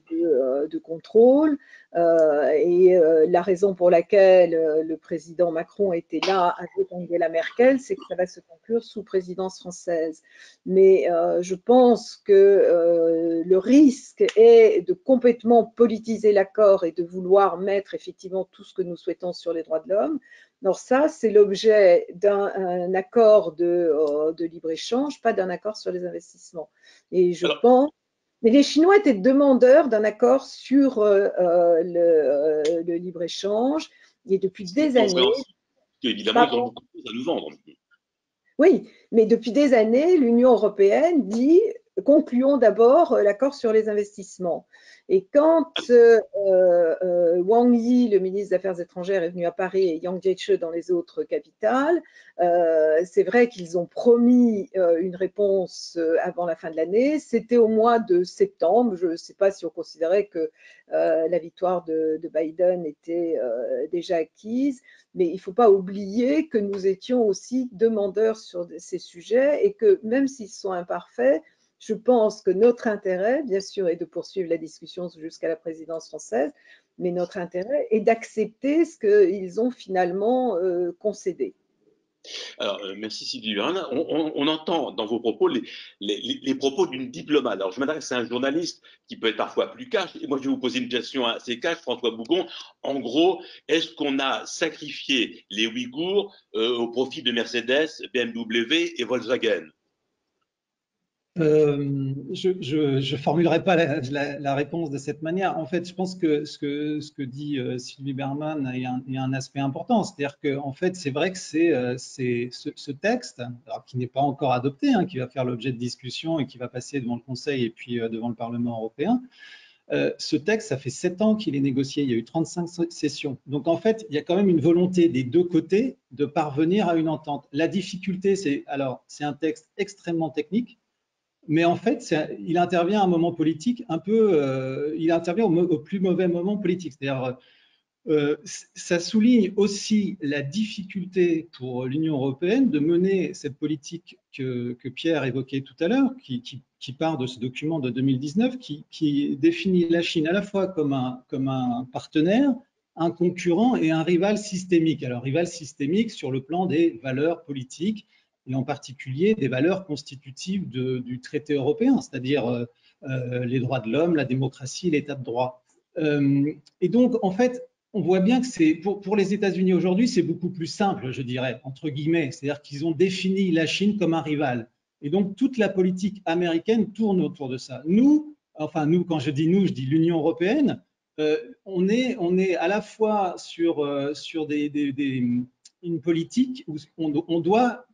de contrôle. La raison pour laquelle le président Macron était là avec Angela Merkel, c'est que ça va se conclure sous présidence française. Mais je pense que le risque est de complètement politiser l'accord et de vouloir mettre effectivement tout ce que nous souhaitons sur les droits de l'homme. Alors ça, c'est l'objet d'un accord de libre-échange, pas d'un accord sur les investissements. Et je pense... Mais les Chinois étaient demandeurs d'un accord sur le libre-échange et depuis des années. Évidemment, ils ont beaucoup de choses à nous vendre. Oui, mais depuis des années, l'Union européenne dit concluons d'abord l'accord sur les investissements. Et quand Wang Yi, le ministre des Affaires étrangères, est venu à Paris et Yang Jiechi dans les autres capitales, c'est vrai qu'ils ont promis une réponse avant la fin de l'année. C'était au mois de septembre. Je ne sais pas si on considérait que la victoire de Biden était déjà acquise, mais il ne faut pas oublier que nous étions aussi demandeurs sur ces sujets et que même s'ils sont imparfaits, je pense que notre intérêt, bien sûr, est de poursuivre la discussion jusqu'à la présidence française, mais notre intérêt est d'accepter ce qu'ils ont finalement concédé. Alors, merci Sylvie Berlin. On entend dans vos propos les propos d'une diplomate. Alors, je m'adresse à un journaliste qui peut être parfois plus cash. Et moi, je vais vous poser une question assez cash, François Bougon. En gros, est-ce qu'on a sacrifié les Ouïghours au profit de Mercedes, BMW et Volkswagen? Je formulerai pas la réponse de cette manière. En fait, je pense que ce que dit Sylvie Berman, il y a un aspect important. C'est-à-dire que, en fait, c'est vrai que c'est ce texte, alors, qui n'est pas encore adopté, hein, qui va faire l'objet de discussions et qui va passer devant le Conseil et puis devant le Parlement européen. Ce texte, ça fait 7 ans qu'il est négocié. Il y a eu 35 sessions. Donc, en fait, il y a quand même une volonté des deux côtés de parvenir à une entente. La difficulté, c'est un texte extrêmement technique. Mais en fait, il intervient à un moment politique un peu, il intervient au plus mauvais moment politique. C'est-à-dire, ça souligne aussi la difficulté pour l'Union européenne de mener cette politique que Pierre évoquait tout à l'heure, qui part de ce document de 2019, qui définit la Chine à la fois comme un partenaire, un concurrent et un rival systémique. Alors, rival systémique sur le plan des valeurs politiques, et en particulier des valeurs constitutives du traité européen, c'est-à-dire les droits de l'homme, la démocratie et l'état de droit. Et donc, en fait, on voit bien que c'est pour les États-Unis aujourd'hui, c'est beaucoup plus simple, je dirais, entre guillemets. C'est-à-dire qu'ils ont défini la Chine comme un rival. Et donc, toute la politique américaine tourne autour de ça. Nous, quand je dis nous, je dis l'Union européenne, on est à la fois sur une politique où on doit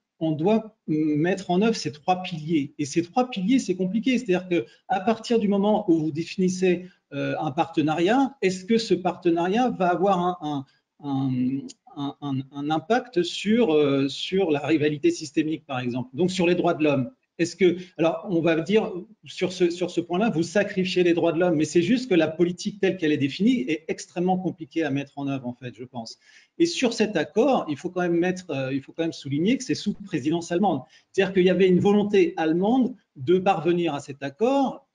mettre en œuvre ces 3 piliers. Et ces 3 piliers, c'est compliqué. C'est-à-dire qu'à partir du moment où vous définissez un partenariat, est-ce que ce partenariat va avoir un impact sur la rivalité systémique, par exemple, donc sur les droits de l'homme? Alors, on va dire, sur ce point-là, vous sacrifiez les droits de l'homme, mais c'est juste que la politique telle qu'elle est définie est extrêmement compliquée à mettre en œuvre, en fait, je pense. Et sur cet accord, il faut quand même souligner que c'est sous présidence allemande. C'est-à-dire qu'il y avait une volonté allemande de parvenir à cet accord,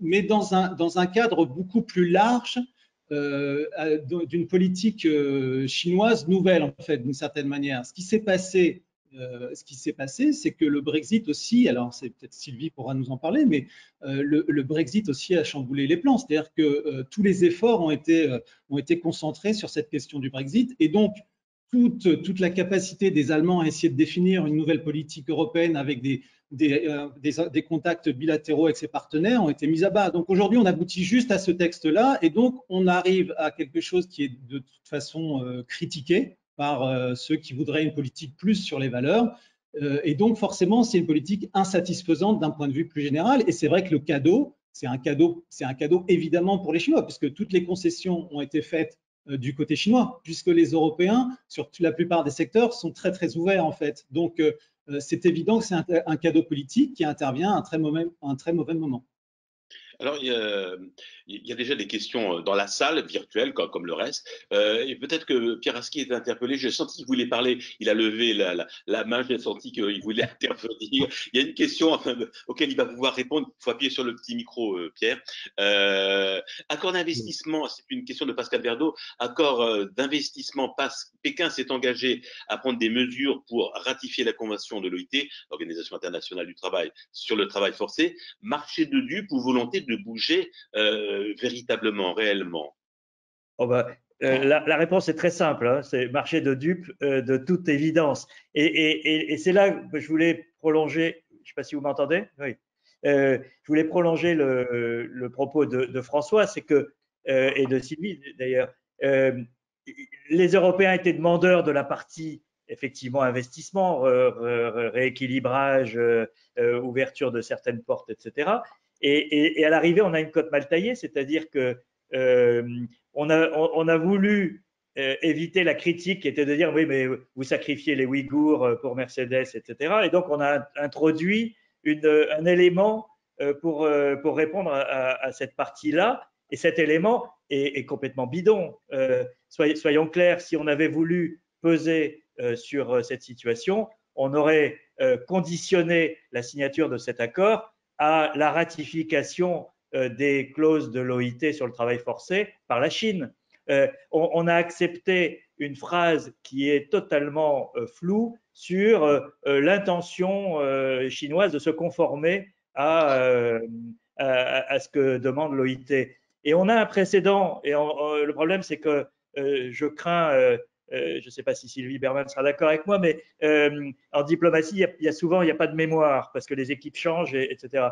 mais dans un cadre beaucoup plus large d'une politique chinoise nouvelle, en fait, d'une certaine manière. Ce qui s'est passé, c'est que le Brexit aussi, alors c'est peut-être Sylvie pourra nous en parler, mais le Brexit aussi a chamboulé les plans. C'est-à-dire que tous les efforts ont été concentrés sur cette question du Brexit, et donc toute la capacité des Allemands à essayer de définir une nouvelle politique européenne avec des contacts bilatéraux avec ses partenaires ont été mis à bas. Donc aujourd'hui, on aboutit juste à ce texte-là, et donc on arrive à quelque chose qui est de toute façon critiqué par ceux qui voudraient une politique plus sur les valeurs. Et donc, forcément, c'est une politique insatisfaisante d'un point de vue plus général. Et c'est vrai que le cadeau, c'est un cadeau évidemment pour les Chinois, puisque toutes les concessions ont été faites du côté chinois, puisque les Européens, sur la plupart des secteurs, sont très, très ouverts, en fait. Donc, c'est évident que c'est un cadeau politique qui intervient à un très mauvais moment. Alors, il y a déjà des questions dans la salle virtuelle, comme le reste. Et peut-être que Pierre Aski est interpellé. J'ai senti qu'il voulait parler. Il a levé la main. J'ai senti qu'il voulait intervenir. Il y a une question auquel il va pouvoir répondre. Il faut appuyer sur le petit micro, Pierre. Accord d'investissement, c'est une question de Pascal Verdeau. Accord d'investissement, Pékin s'est engagé à prendre des mesures pour ratifier la convention de l'OIT, l'Organisation internationale du travail, sur le travail forcé. Marché de dupes ou volonté de bouger véritablement, réellement? Oh bah, la réponse est très simple, hein, c'est marché de dupes de toute évidence. Et c'est là que je voulais prolonger, je ne sais pas si vous m'entendez, oui. Je voulais prolonger le propos de François, c'est que, et de Sylvie d'ailleurs, les Européens étaient demandeurs de la partie effectivement investissement, rééquilibrage, ouverture de certaines portes, etc. Et à l'arrivée, on a une cote mal taillée, c'est-à-dire que on a voulu éviter la critique qui était de dire oui, mais vous sacrifiez les Ouïghours pour Mercedes, etc. Et donc, on a introduit un élément pour répondre à cette partie-là. Et cet élément est complètement bidon. Soyons clairs, si on avait voulu peser sur cette situation, on aurait conditionné la signature de cet accord à la ratification des clauses de l'OIT sur le travail forcé par la Chine. On a accepté une phrase qui est totalement floue sur l'intention chinoise de se conformer à ce que demande l'OIT. Et on a un précédent, et le problème c'est que je crains, je ne sais pas si Sylvie Berman sera d'accord avec moi, mais en diplomatie, il n'y a pas de mémoire, parce que les équipes changent, etc.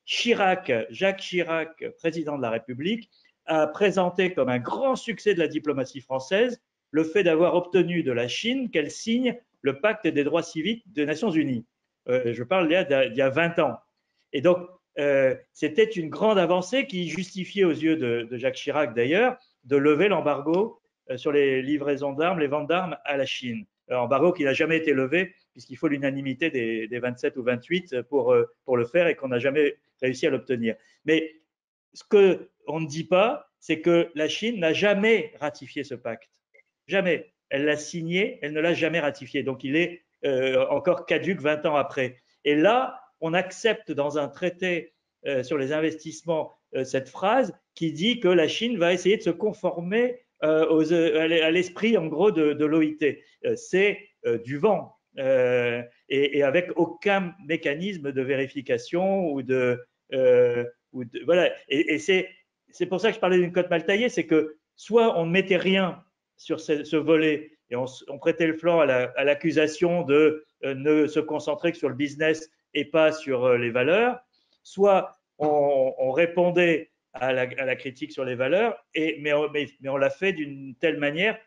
Jacques Chirac, président de la République, a présenté comme un grand succès de la diplomatie française le fait d'avoir obtenu de la Chine qu'elle signe le pacte des droits civiques des Nations Unies. Je parle il y a 20 ans. Et donc, c'était une grande avancée qui justifiait aux yeux de Jacques Chirac d'ailleurs de lever l'embargo sur les livraisons d'armes, les ventes d'armes à la Chine. Embargo qui n'a jamais été levé puisqu'il faut l'unanimité des 27 ou 28 pour le faire et qu'on n'a jamais réussi à l'obtenir. Mais ce qu'on ne dit pas, c'est que la Chine n'a jamais ratifié ce pacte. Jamais. Elle l'a signé, elle ne l'a jamais ratifié. Donc il est encore caduc 20 ans après. Et là, on accepte dans un traité sur les investissements cette phrase qui dit que la Chine va essayer de se conformer à l'esprit en gros de l'OIT. C'est du vent et avec aucun mécanisme de vérification ou voilà. Et c'est pour ça que je parlais d'une cote mal taillée, c'est que soit on ne mettait rien sur ce volet et on prêtait le flanc à l'accusation de ne se concentrer que sur le business et pas sur les valeurs, soit on répondait à la critique sur les valeurs, mais on l'a fait d'une telle manière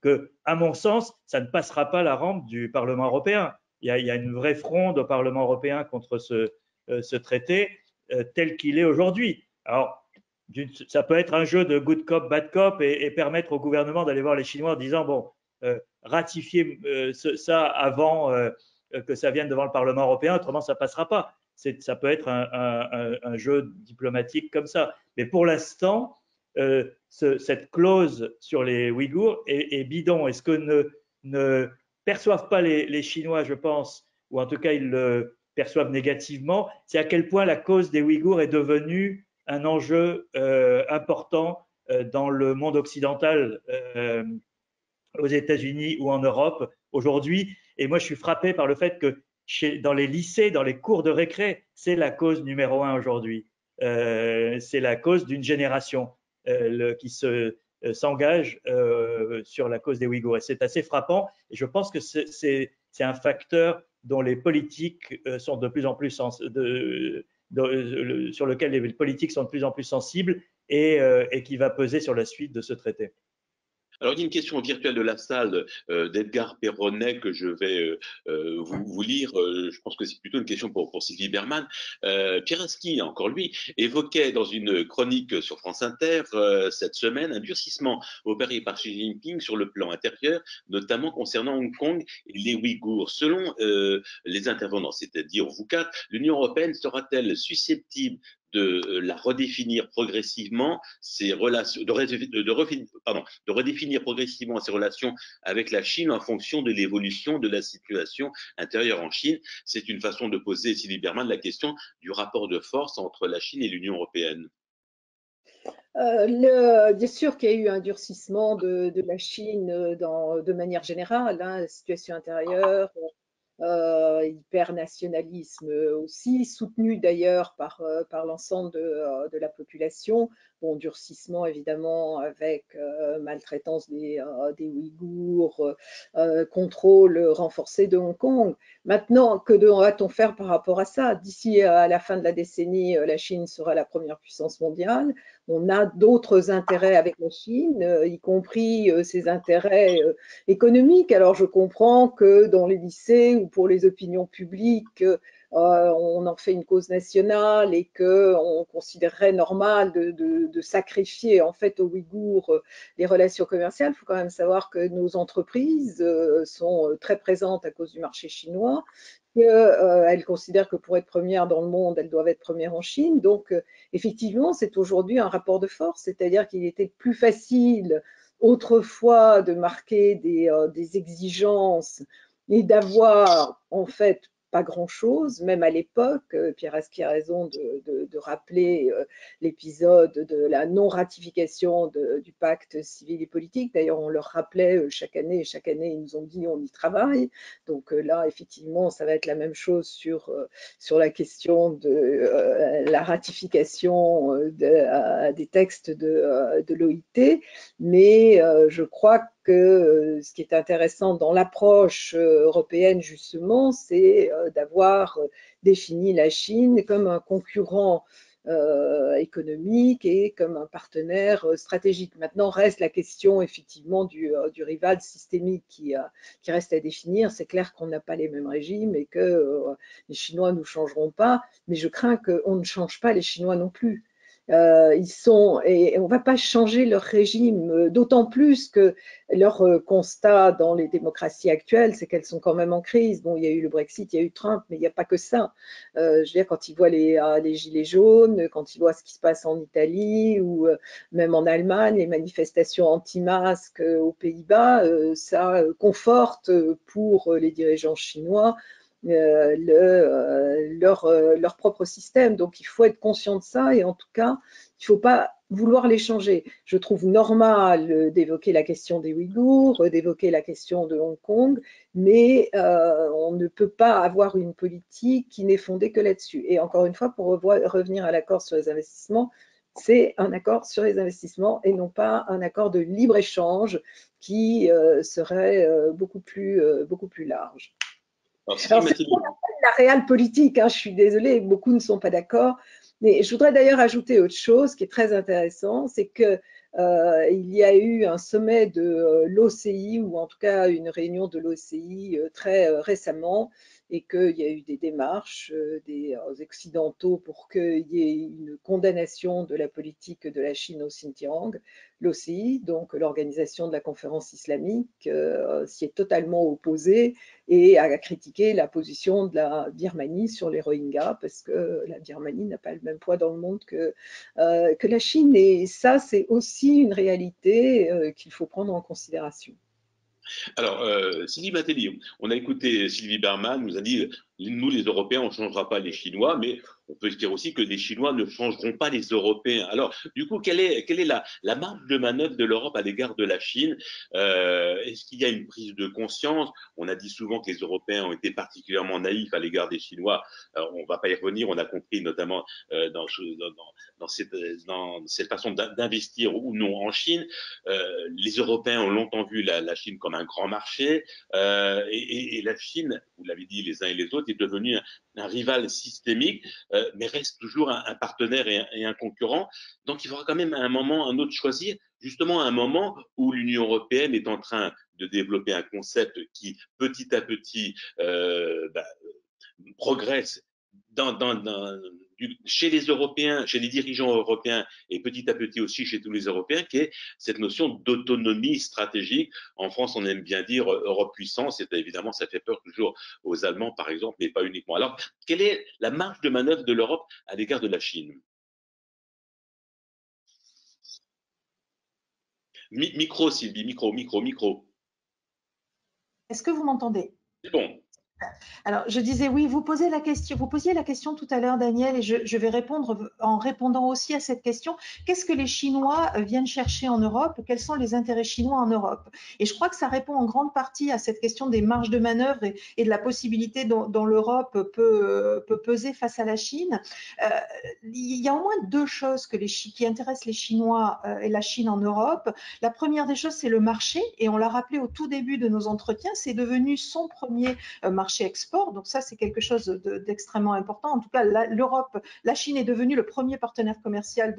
que, à mon sens, ça ne passera pas la rampe du Parlement européen. Il y a une vraie fronde au Parlement européen contre ce traité tel qu'il est aujourd'hui. Alors, ça peut être un jeu de good cop, bad cop et permettre au gouvernement d'aller voir les Chinois en disant bon, ratifiez ça avant que ça vienne devant le Parlement européen, autrement ça ne passera pas. Ça peut être un jeu diplomatique comme ça. Mais pour l'instant, cette clause sur les Ouïghours est bidon. Et ce que ne perçoivent pas les Chinois, je pense, ou en tout cas ils le perçoivent négativement, c'est à quel point la cause des Ouïghours est devenue un enjeu important dans le monde occidental, aux États-Unis ou en Europe aujourd'hui. Et moi, je suis frappé par le fait que dans les lycées, dans les cours de récré, c'est la cause numéro 1 aujourd'hui. C'est la cause d'une génération qui s'engage sur la cause des Ouïghours. Et c'est assez frappant. Et je pense que c'est un facteur dont les politiques sont de plus en plus sur lequel les politiques sont de plus en plus sensibles et qui va peser sur la suite de ce traité. Alors, il y a une question virtuelle de la salle d'Edgar Perronnet que je vais vous lire. Je pense que c'est plutôt une question pour Sylvie Berman. Pieraski, encore lui, évoquait dans une chronique sur France Inter cette semaine un durcissement opéré par Xi Jinping sur le plan intérieur, notamment concernant Hong Kong et les Ouïghours. Selon les intervenants, c'est-à-dire vous quatre, l'Union européenne sera-t-elle susceptible de la redéfinir progressivement, ses relations, de redéfinir progressivement ses relations avec la Chine en fonction de l'évolution de la situation intérieure en Chine? C'est une façon de poser, Sylvie Berman, la question du rapport de force entre la Chine et l'Union européenne. Bien sûr qu'il y a eu un durcissement de la Chine de manière générale, hein, la situation intérieure, hyper-nationalisme aussi, soutenu d'ailleurs par l'ensemble de la population. Bon, durcissement évidemment avec maltraitance des Ouïghours, contrôle renforcé de Hong Kong. Maintenant, que va-t-on faire par rapport à ça? D'ici à la fin de la décennie, la Chine sera la première puissance mondiale. On a d'autres intérêts avec la Chine, y compris ses intérêts économiques. Alors je comprends que dans les lycées ou pour les opinions publiques, on en fait une cause nationale et qu'on considérerait normal de sacrifier en fait aux Ouïghours les relations commerciales. Il faut quand même savoir que nos entreprises sont très présentes à cause du marché chinois, qu'elles considèrent que pour être premières dans le monde, elles doivent être premières en Chine. Donc, effectivement, c'est aujourd'hui un rapport de force, c'est-à-dire qu'il était plus facile autrefois de marquer des exigences et d'avoir en fait pas grand-chose, même à l'époque. Pierre Aski a raison de rappeler l'épisode de la non-ratification du pacte civil et politique. D'ailleurs, on leur rappelait chaque année, et chaque année, ils nous ont dit on y travaille. Donc là, effectivement, ça va être la même chose sur la question de la ratification des textes de l'OIT. Mais je crois que ce qui est intéressant dans l'approche européenne, justement, c'est d'avoir défini la Chine comme un concurrent économique et comme un partenaire stratégique. Maintenant, reste la question, effectivement, du rival systémique qui reste à définir. C'est clair qu'on n'a pas les mêmes régimes et que les Chinois ne nous changeront pas, mais je crains qu'on ne change pas les Chinois non plus. Et on ne va pas changer leur régime, d'autant plus que leur constat dans les démocraties actuelles, c'est qu'elles sont quand même en crise. Bon, il y a eu le Brexit, il y a eu Trump, mais il n'y a pas que ça. Je veux dire, quand ils voient les gilets jaunes, quand ils voient ce qui se passe en Italie ou même en Allemagne, les manifestations anti-masques aux Pays-Bas, ça conforte pour les dirigeants chinois leur propre système. Donc, il faut être conscient de ça et en tout cas, il ne faut pas vouloir les changer. Je trouve normal d'évoquer la question des Ouïghours, d'évoquer la question de Hong Kong, mais on ne peut pas avoir une politique qui n'est fondée que là-dessus. Et encore une fois, pour revenir à l'accord sur les investissements, c'est un accord sur les investissements et non pas un accord de libre-échange qui serait beaucoup plus large. Alors, c'est la réelle politique, hein, je suis désolée, beaucoup ne sont pas d'accord, mais je voudrais d'ailleurs ajouter autre chose qui est très intéressant, c'est que il y a eu un sommet de l'OCI, ou en tout cas une réunion de l'OCI très récemment, et qu'il y a eu des démarches des Occidentaux pour qu'il y ait une condamnation de la politique de la Chine au Xinjiang. L'OCI, donc l'organisation de la conférence islamique, s'y est totalement opposée et a critiqué la position de la Birmanie sur les Rohingyas, parce que la Birmanie n'a pas le même poids dans le monde que la Chine. Et ça, c'est aussi une réalité qu'il faut prendre en considération. Alors, Sylvie Matelli, on a écouté Sylvie Berman, nous a dit, nous les Européens, on ne changera pas les Chinois, mais on peut se dire aussi que les Chinois ne changeront pas les Européens. Alors, du coup, quelle est la marge de manœuvre de l'Europe à l'égard de la Chine? Est-ce qu'il y a une prise de conscience? On a dit souvent que les Européens ont été particulièrement naïfs à l'égard des Chinois. On ne va pas y revenir, on a compris notamment dans cette façon d'investir ou non en Chine. Les Européens ont longtemps vu la Chine comme un grand marché et la Chine, vous l'avez dit les uns et les autres, est devenue un rival systémique, mais reste toujours un partenaire et un concurrent. Donc il faudra quand même à un moment, un autre choisir, justement à un moment où l'Union européenne est en train de développer un concept qui petit à petit progresse chez les Européens, chez les dirigeants européens et petit à petit aussi chez tous les Européens, qui est cette notion d'autonomie stratégique. En France, on aime bien dire Europe puissance, et évidemment, ça fait peur toujours aux Allemands, par exemple, mais pas uniquement. Alors, quelle est la marge de manœuvre de l'Europe à l'égard de la Chine? Micro, Sylvie, micro. Est-ce que vous m'entendez? C'est bon. Alors, je disais oui, vous posiez la question tout à l'heure, Daniel, et je vais répondre en répondant aussi à cette question. Qu'est-ce que les Chinois viennent chercher en Europe? Quels sont les intérêts chinois en Europe? Et je crois que ça répond en grande partie à cette question des marges de manœuvre et de la possibilité dont l'Europe peut peser face à la Chine. Il y a au moins deux choses qui intéressent les Chinois et la Chine en Europe. La première des choses, c'est le marché, et on l'a rappelé au tout début de nos entretiens, c'est devenu son premier marché export. Donc ça, c'est quelque chose d'extrêmement important. En tout cas, la Chine est devenue le premier partenaire commercial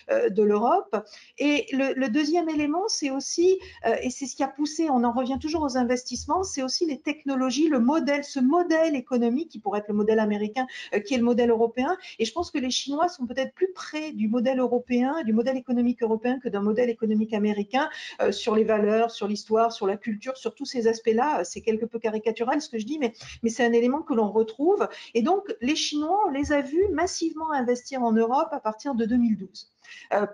de l'Europe. Et le deuxième élément, c'est aussi, et c'est ce qui a poussé, on en revient toujours aux investissements, c'est aussi les technologies, ce modèle économique qui pourrait être le modèle américain, qui est le modèle européen. Et je pense que les Chinois sont peut-être plus près du modèle européen, du modèle économique européen que d'un modèle économique américain sur les valeurs, sur l'histoire, sur la culture, sur tous ces aspects-là. C'est quelque peu caricatural ce que je dis, mais c'est un élément que l'on retrouve. Et donc, les Chinois, on les a vus massivement investir en Europe à partir de 2012.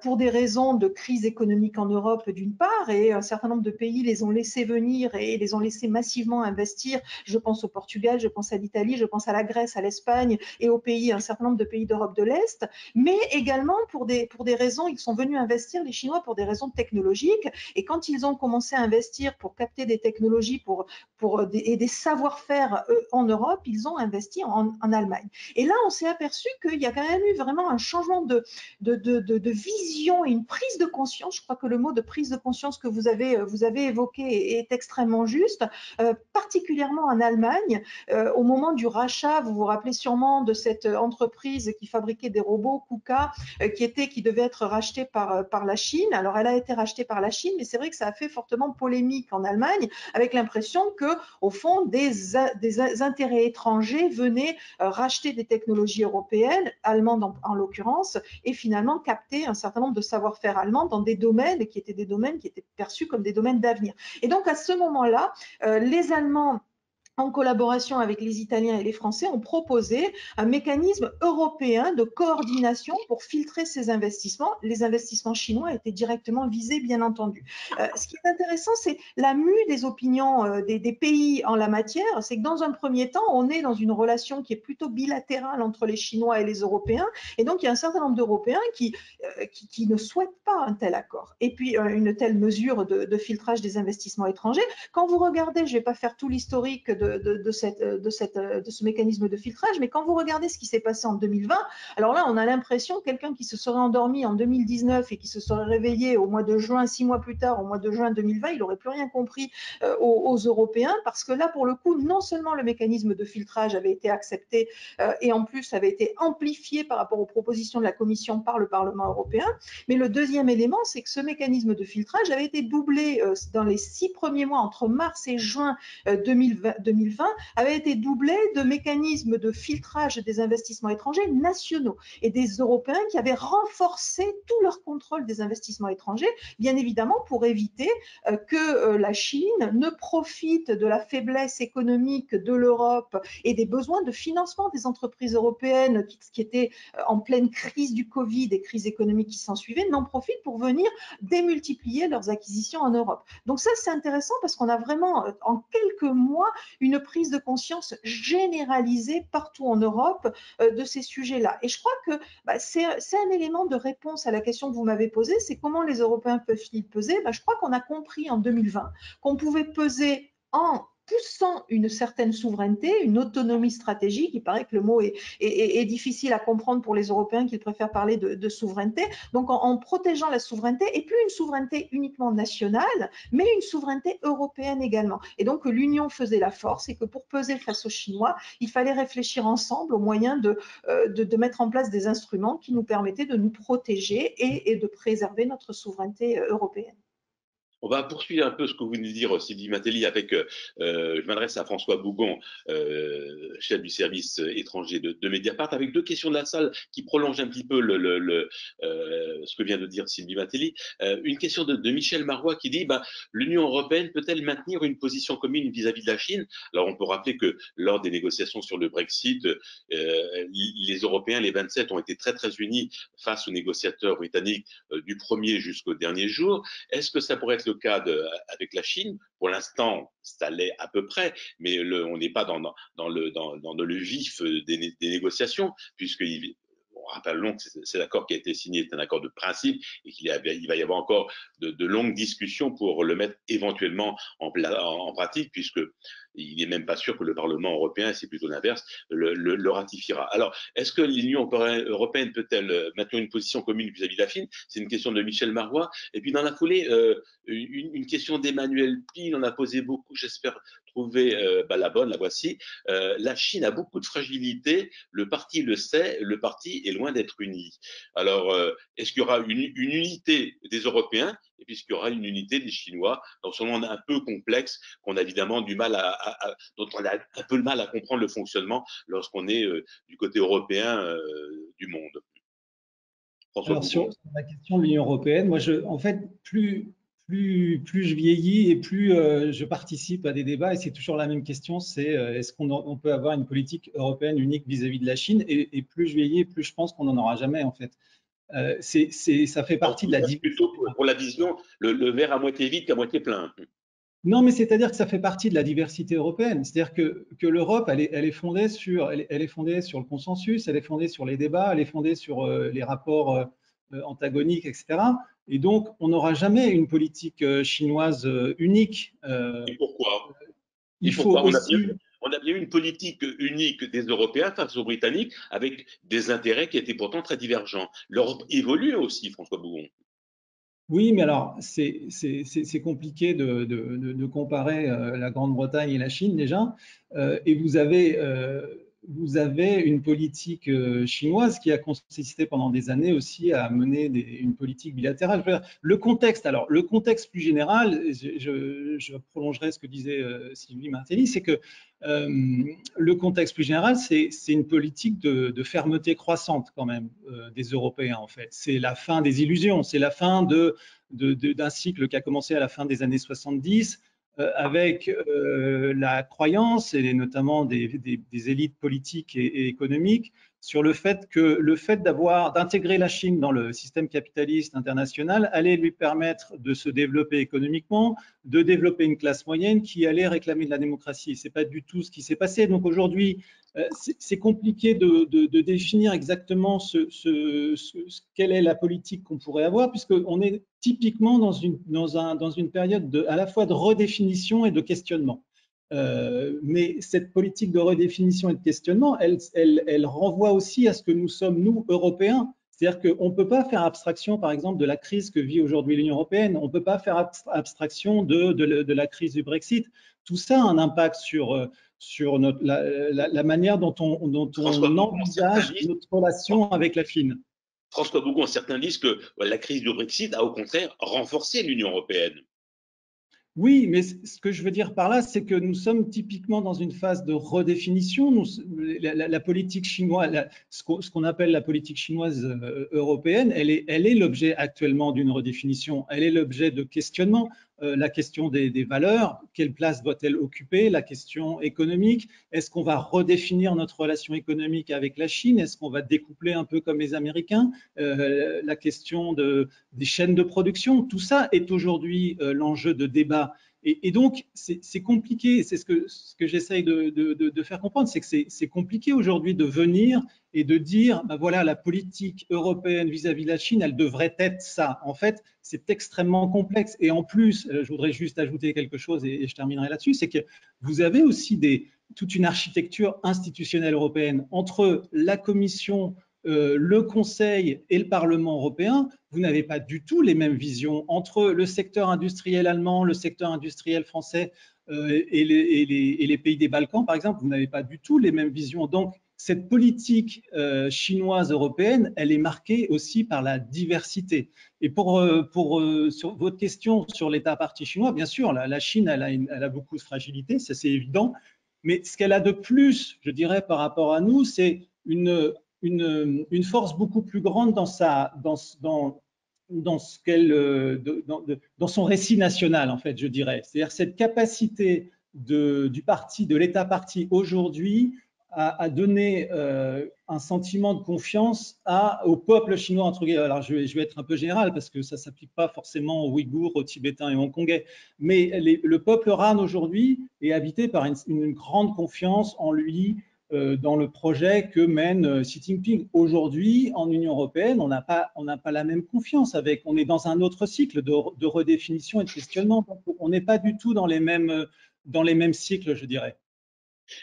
Pour des raisons de crise économique en Europe d'une part, et un certain nombre de pays les ont laissés venir et les ont laissés massivement investir. Je pense au Portugal, je pense à l'Italie, je pense à la Grèce, à l'Espagne et aux pays, un certain nombre de pays d'Europe de l'Est, mais également pour des raisons, ils sont venus investir, les Chinois, pour des raisons technologiques. Et quand ils ont commencé à investir pour capter des technologies et des savoir-faire en Europe, ils ont investi en Allemagne. Et là, on s'est aperçu qu'il y a quand même eu vraiment un changement de vision et une prise de conscience. Je crois que le mot de prise de conscience que vous avez évoqué est extrêmement juste, particulièrement en Allemagne. Au moment du rachat, vous vous rappelez sûrement de cette entreprise qui fabriquait des robots, KUKA, qui devait être rachetée par la Chine. Alors, elle a été rachetée par la Chine, mais c'est vrai que ça a fait fortement polémique en Allemagne, avec l'impression que, au fond, des intérêts étrangers venaient racheter des technologies européennes, allemandes en l'occurrence, et finalement capter un certain nombre de savoir-faire allemands dans des domaines qui étaient perçus comme des domaines d'avenir. Et donc, à ce moment-là, les Allemands, en collaboration avec les Italiens et les Français, ont proposé un mécanisme européen de coordination pour filtrer ces investissements. Les investissements chinois étaient directement visés, bien entendu. Ce qui est intéressant, c'est la mue des opinions des pays en la matière. C'est que dans un premier temps, on est dans une relation qui est plutôt bilatérale entre les Chinois et les Européens. Et donc, il y a un certain nombre d'Européens qui ne souhaitent pas un tel accord. Et puis, une telle mesure de filtrage des investissements étrangers. Quand vous regardez, je ne vais pas faire tout l'historique de ce mécanisme de filtrage, mais quand vous regardez ce qui s'est passé en 2020, alors là, on a l'impression que quelqu'un qui se serait endormi en 2019 et qui se serait réveillé au mois de juin, 6 mois plus tard, au mois de juin 2020, il n'aurait plus rien compris aux Européens, parce que là, pour le coup, non seulement le mécanisme de filtrage avait été accepté et en plus avait été amplifié par rapport aux propositions de la Commission par le Parlement européen, mais le deuxième élément, c'est que ce mécanisme de filtrage avait été doublé dans les 6 premiers mois, entre mars et juin 2020, avait été doublé de mécanismes de filtrage des investissements étrangers nationaux et des Européens qui avaient renforcé tout leur contrôle des investissements étrangers, bien évidemment pour éviter que la Chine ne profite de la faiblesse économique de l'Europe et des besoins de financement des entreprises européennes qui étaient en pleine crise du Covid et crise économique qui s'en suivait, n'en profitent pour venir démultiplier leurs acquisitions en Europe. Donc ça, c'est intéressant parce qu'on a vraiment, en quelques mois, une prise de conscience généralisée partout en Europe de ces sujets-là. Et je crois que c'est un élément de réponse à la question que vous m'avez posée, c'est comment les Européens peuvent-ils peser? Je crois qu'on a compris en 2020 qu'on pouvait peser en poussant une certaine souveraineté, une autonomie stratégique. Il paraît que le mot est difficile à comprendre pour les Européens qui préfèrent parler de souveraineté. Donc, en protégeant la souveraineté, et plus une souveraineté uniquement nationale, mais une souveraineté européenne également. Et donc, l'Union faisait la force et que pour peser face aux Chinois, il fallait réfléchir ensemble aux moyens de mettre en place des instruments qui nous permettaient de nous protéger et de préserver notre souveraineté européenne. On va poursuivre un peu ce que vous venez de dire, Sylvie Matelli, avec, je m'adresse à François Bougon, chef du service étranger de Mediapart, avec deux questions de la salle qui prolongent un petit peu ce que vient de dire Sylvie Matelli. Une question de Michel Marois qui dit, l'Union européenne peut-elle maintenir une position commune vis-à-vis de la Chine? Alors, on peut rappeler que lors des négociations sur le Brexit, les Européens, les 27, ont été très, très unis face aux négociateurs britanniques du premier jusqu'au dernier jour. Est-ce que ça pourrait être le cas avec la Chine. Pour l'instant, ça l'est à peu près, mais on n'est pas dans le vif des négociations, puisqu'il rappelons que c'est l'accord qui a été signé, c'est un accord de principe et qu'il va y avoir encore de longues discussions pour le mettre éventuellement en pratique, puisque il n'est même pas sûr que le Parlement européen, c'est plutôt l'inverse, le ratifiera. Alors, est-ce que l'Union européenne peut-elle maintenir une position commune vis-à-vis de la Chine? C'est une question de Michel Marois. Et puis, dans la foulée, une question d'Emmanuel Pi, on a posé beaucoup, j'espère trouver la bonne, la voici. La Chine a beaucoup de fragilité, le parti le sait, le parti est loin d'être uni. Alors, est-ce qu'il y aura une unité des Européens et puis est-ce qu'il y aura une unité des Chinois dans ce monde un peu complexe qu'on a évidemment du mal dont on a un peu le mal à comprendre le fonctionnement lorsqu'on est du côté européen du monde. François Alors, sur la question de l'Union européenne, moi, en fait, plus je vieillis et plus je participe à des débats, et c'est toujours la même question, c'est est-ce qu'on peut avoir une politique européenne unique vis-à-vis de la Chine, et plus je vieillis, plus je pense qu'on n'en aura jamais, en fait. Ça fait partie de la division. Plutôt pour la vision, le verre à moitié vide qu'à moitié plein. Non, mais c'est-à-dire que ça fait partie de la diversité européenne. C'est-à-dire que l'Europe, elle est fondée sur le consensus, elle est fondée sur les débats, elle est fondée sur les rapports antagoniques, etc. Et donc, on n'aura jamais une politique chinoise unique. Et pourquoi On a bien eu une politique unique des Européens face aux Britanniques avec des intérêts qui étaient pourtant très divergents. L'Europe évolue aussi, François Bougon. Oui, mais alors, c'est compliqué de comparer la Grande-Bretagne et la Chine déjà. Et vous avez une politique chinoise qui a consisté pendant des années aussi à mener une politique bilatérale. Le contexte plus général, je prolongerai ce que disait Sylvie Martelly, c'est que le contexte plus général, c'est une politique de fermeté croissante quand même des Européens en fait. C'est la fin des illusions, c'est la fin d'un cycle qui a commencé à la fin des années 70 avec la croyance, et notamment des élites politiques et économiques, sur le fait d'intégrer la Chine dans le système capitaliste international allait lui permettre de se développer économiquement, de développer une classe moyenne qui allait réclamer de la démocratie. Ce n'est pas du tout ce qui s'est passé. Donc aujourd'hui, c'est compliqué de définir exactement quelle est la politique qu'on pourrait avoir, puisqu'on est typiquement dans une période à la fois de redéfinition et de questionnement. Mais cette politique de redéfinition et de questionnement, elle renvoie aussi à ce que nous sommes, nous, Européens. C'est-à-dire qu'on ne peut pas faire abstraction, par exemple, de la crise que vit aujourd'hui l'Union européenne. On ne peut pas faire abstraction de la crise du Brexit. Tout ça a un impact sur la manière dont on envisage notre relation avec la Chine. François Bougon, certains disent que la crise du Brexit a au contraire renforcé l'Union européenne. Oui, mais ce que je veux dire par là, c'est que nous sommes typiquement dans une phase de redéfinition. La politique chinoise, ce qu'on appelle la politique chinoise européenne, elle est l'objet actuellement d'une redéfinition. Elle est l'objet de questionnement. La question des valeurs, quelle place doit-elle occuper? La question économique, est-ce qu'on va redéfinir notre relation économique avec la Chine? Est-ce qu'on va découpler un peu comme les Américains? La question des chaînes de production, tout ça est aujourd'hui l'enjeu de débat. Et donc, c'est compliqué, c'est ce que j'essaye de faire comprendre, c'est que c'est compliqué aujourd'hui de venir et de dire, ben voilà, la politique européenne vis-à-vis de la Chine, elle devrait être ça. En fait, c'est extrêmement complexe. Et en plus, je voudrais juste ajouter quelque chose et je terminerai là-dessus, c'est que vous avez aussi toute une architecture institutionnelle européenne entre la Commission, le Conseil et le Parlement européen. Vous n'avez pas du tout les mêmes visions entre le secteur industriel allemand, le secteur industriel français et les pays des Balkans, par exemple. Vous n'avez pas du tout les mêmes visions. Donc, cette politique chinoise européenne, elle est marquée aussi par la diversité. Et sur votre question sur l'État parti chinois, bien sûr, la Chine, elle a beaucoup de fragilité, ça c'est évident. Mais ce qu'elle a de plus, je dirais, par rapport à nous, c'est une force beaucoup plus grande dans son récit national, en fait, je dirais. C'est-à-dire cette capacité de l'État parti aujourd'hui à donner un sentiment de confiance au peuple chinois, entre guillemets. Alors, je vais être un peu général parce que ça ne s'applique pas forcément aux Ouïghours, aux Tibétains et aux Hongkongais. Mais le peuple Han aujourd'hui est habité par une grande confiance en lui, dans le projet que mène Xi Jinping. Aujourd'hui, en Union européenne, on n'a pas la même confiance. On est dans un autre cycle de redéfinition et de questionnement. On n'est pas du tout dans les mêmes cycles, je dirais.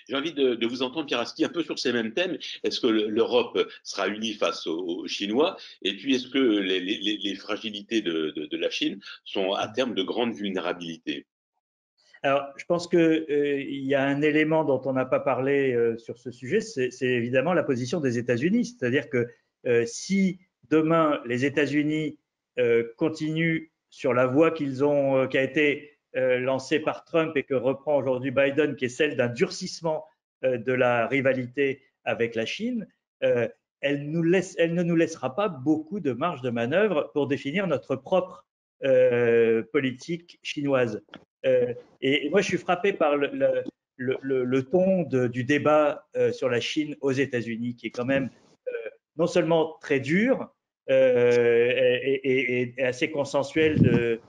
J'ai envie de vous entendre, Pierre Aski, un peu sur ces mêmes thèmes. Est-ce que l'Europe sera unie face aux Chinois? Et puis, est-ce que les fragilités de la Chine sont à terme de grandes vulnérabilités? Alors, je pense qu'il y a un élément dont on n'a pas parlé sur ce sujet, c'est évidemment la position des États-Unis. C'est-à-dire que si demain les États-Unis continuent sur la voie qui a été lancée par Trump et que reprend aujourd'hui Biden, qui est celle d'un durcissement de la rivalité avec la Chine, elle ne nous laissera pas beaucoup de marge de manœuvre pour définir notre propre politique chinoise. Et moi, je suis frappé par le ton du débat sur la Chine aux États-Unis, qui est quand même non seulement très dur et assez consensuel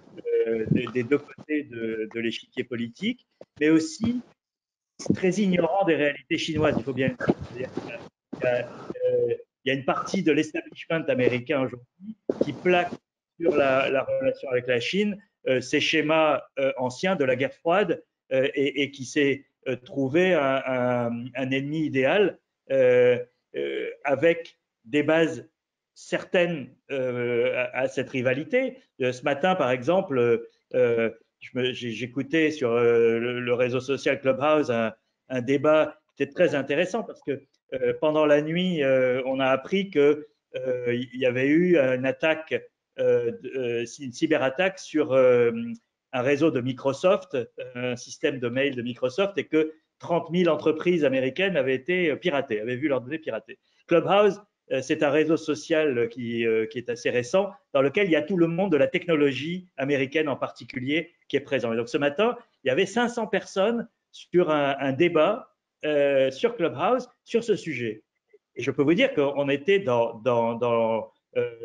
des deux côtés de l'échiquier politique, mais aussi très ignorant des réalités chinoises, il faut bien le dire. Il y a une partie de l'establishment américain aujourd'hui qui plaque sur la relation avec la Chine ces schémas anciens de la guerre froide et qui s'est trouvé un ennemi idéal avec des bases certaines à cette rivalité. Ce matin, par exemple, j'écoutais sur le réseau social Clubhouse un débat qui était très intéressant parce que pendant la nuit, on a appris qu'il y avait eu une attaque, une cyberattaque sur un réseau de Microsoft, un système de mail de Microsoft, et que 30 000 entreprises américaines avaient été piratées, avaient vu leurs données piratées. Clubhouse, c'est un réseau social qui est assez récent, dans lequel il y a tout le monde de la technologie américaine en particulier qui est présent. Et donc ce matin, il y avait 500 personnes sur un débat sur Clubhouse sur ce sujet. Et je peux vous dire qu'on était dans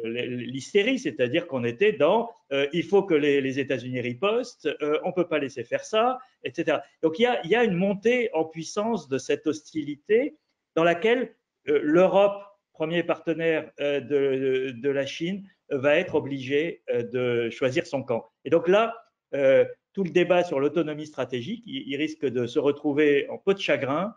l'hystérie, c'est-à-dire qu'on était dans il faut que les États-Unis ripostent, on ne peut pas laisser faire ça, etc. Donc il y a une montée en puissance de cette hostilité dans laquelle l'Europe, premier partenaire de la Chine, va être obligée de choisir son camp. Et donc là, tout le débat sur l'autonomie stratégique, il risque de se retrouver en peau de chagrin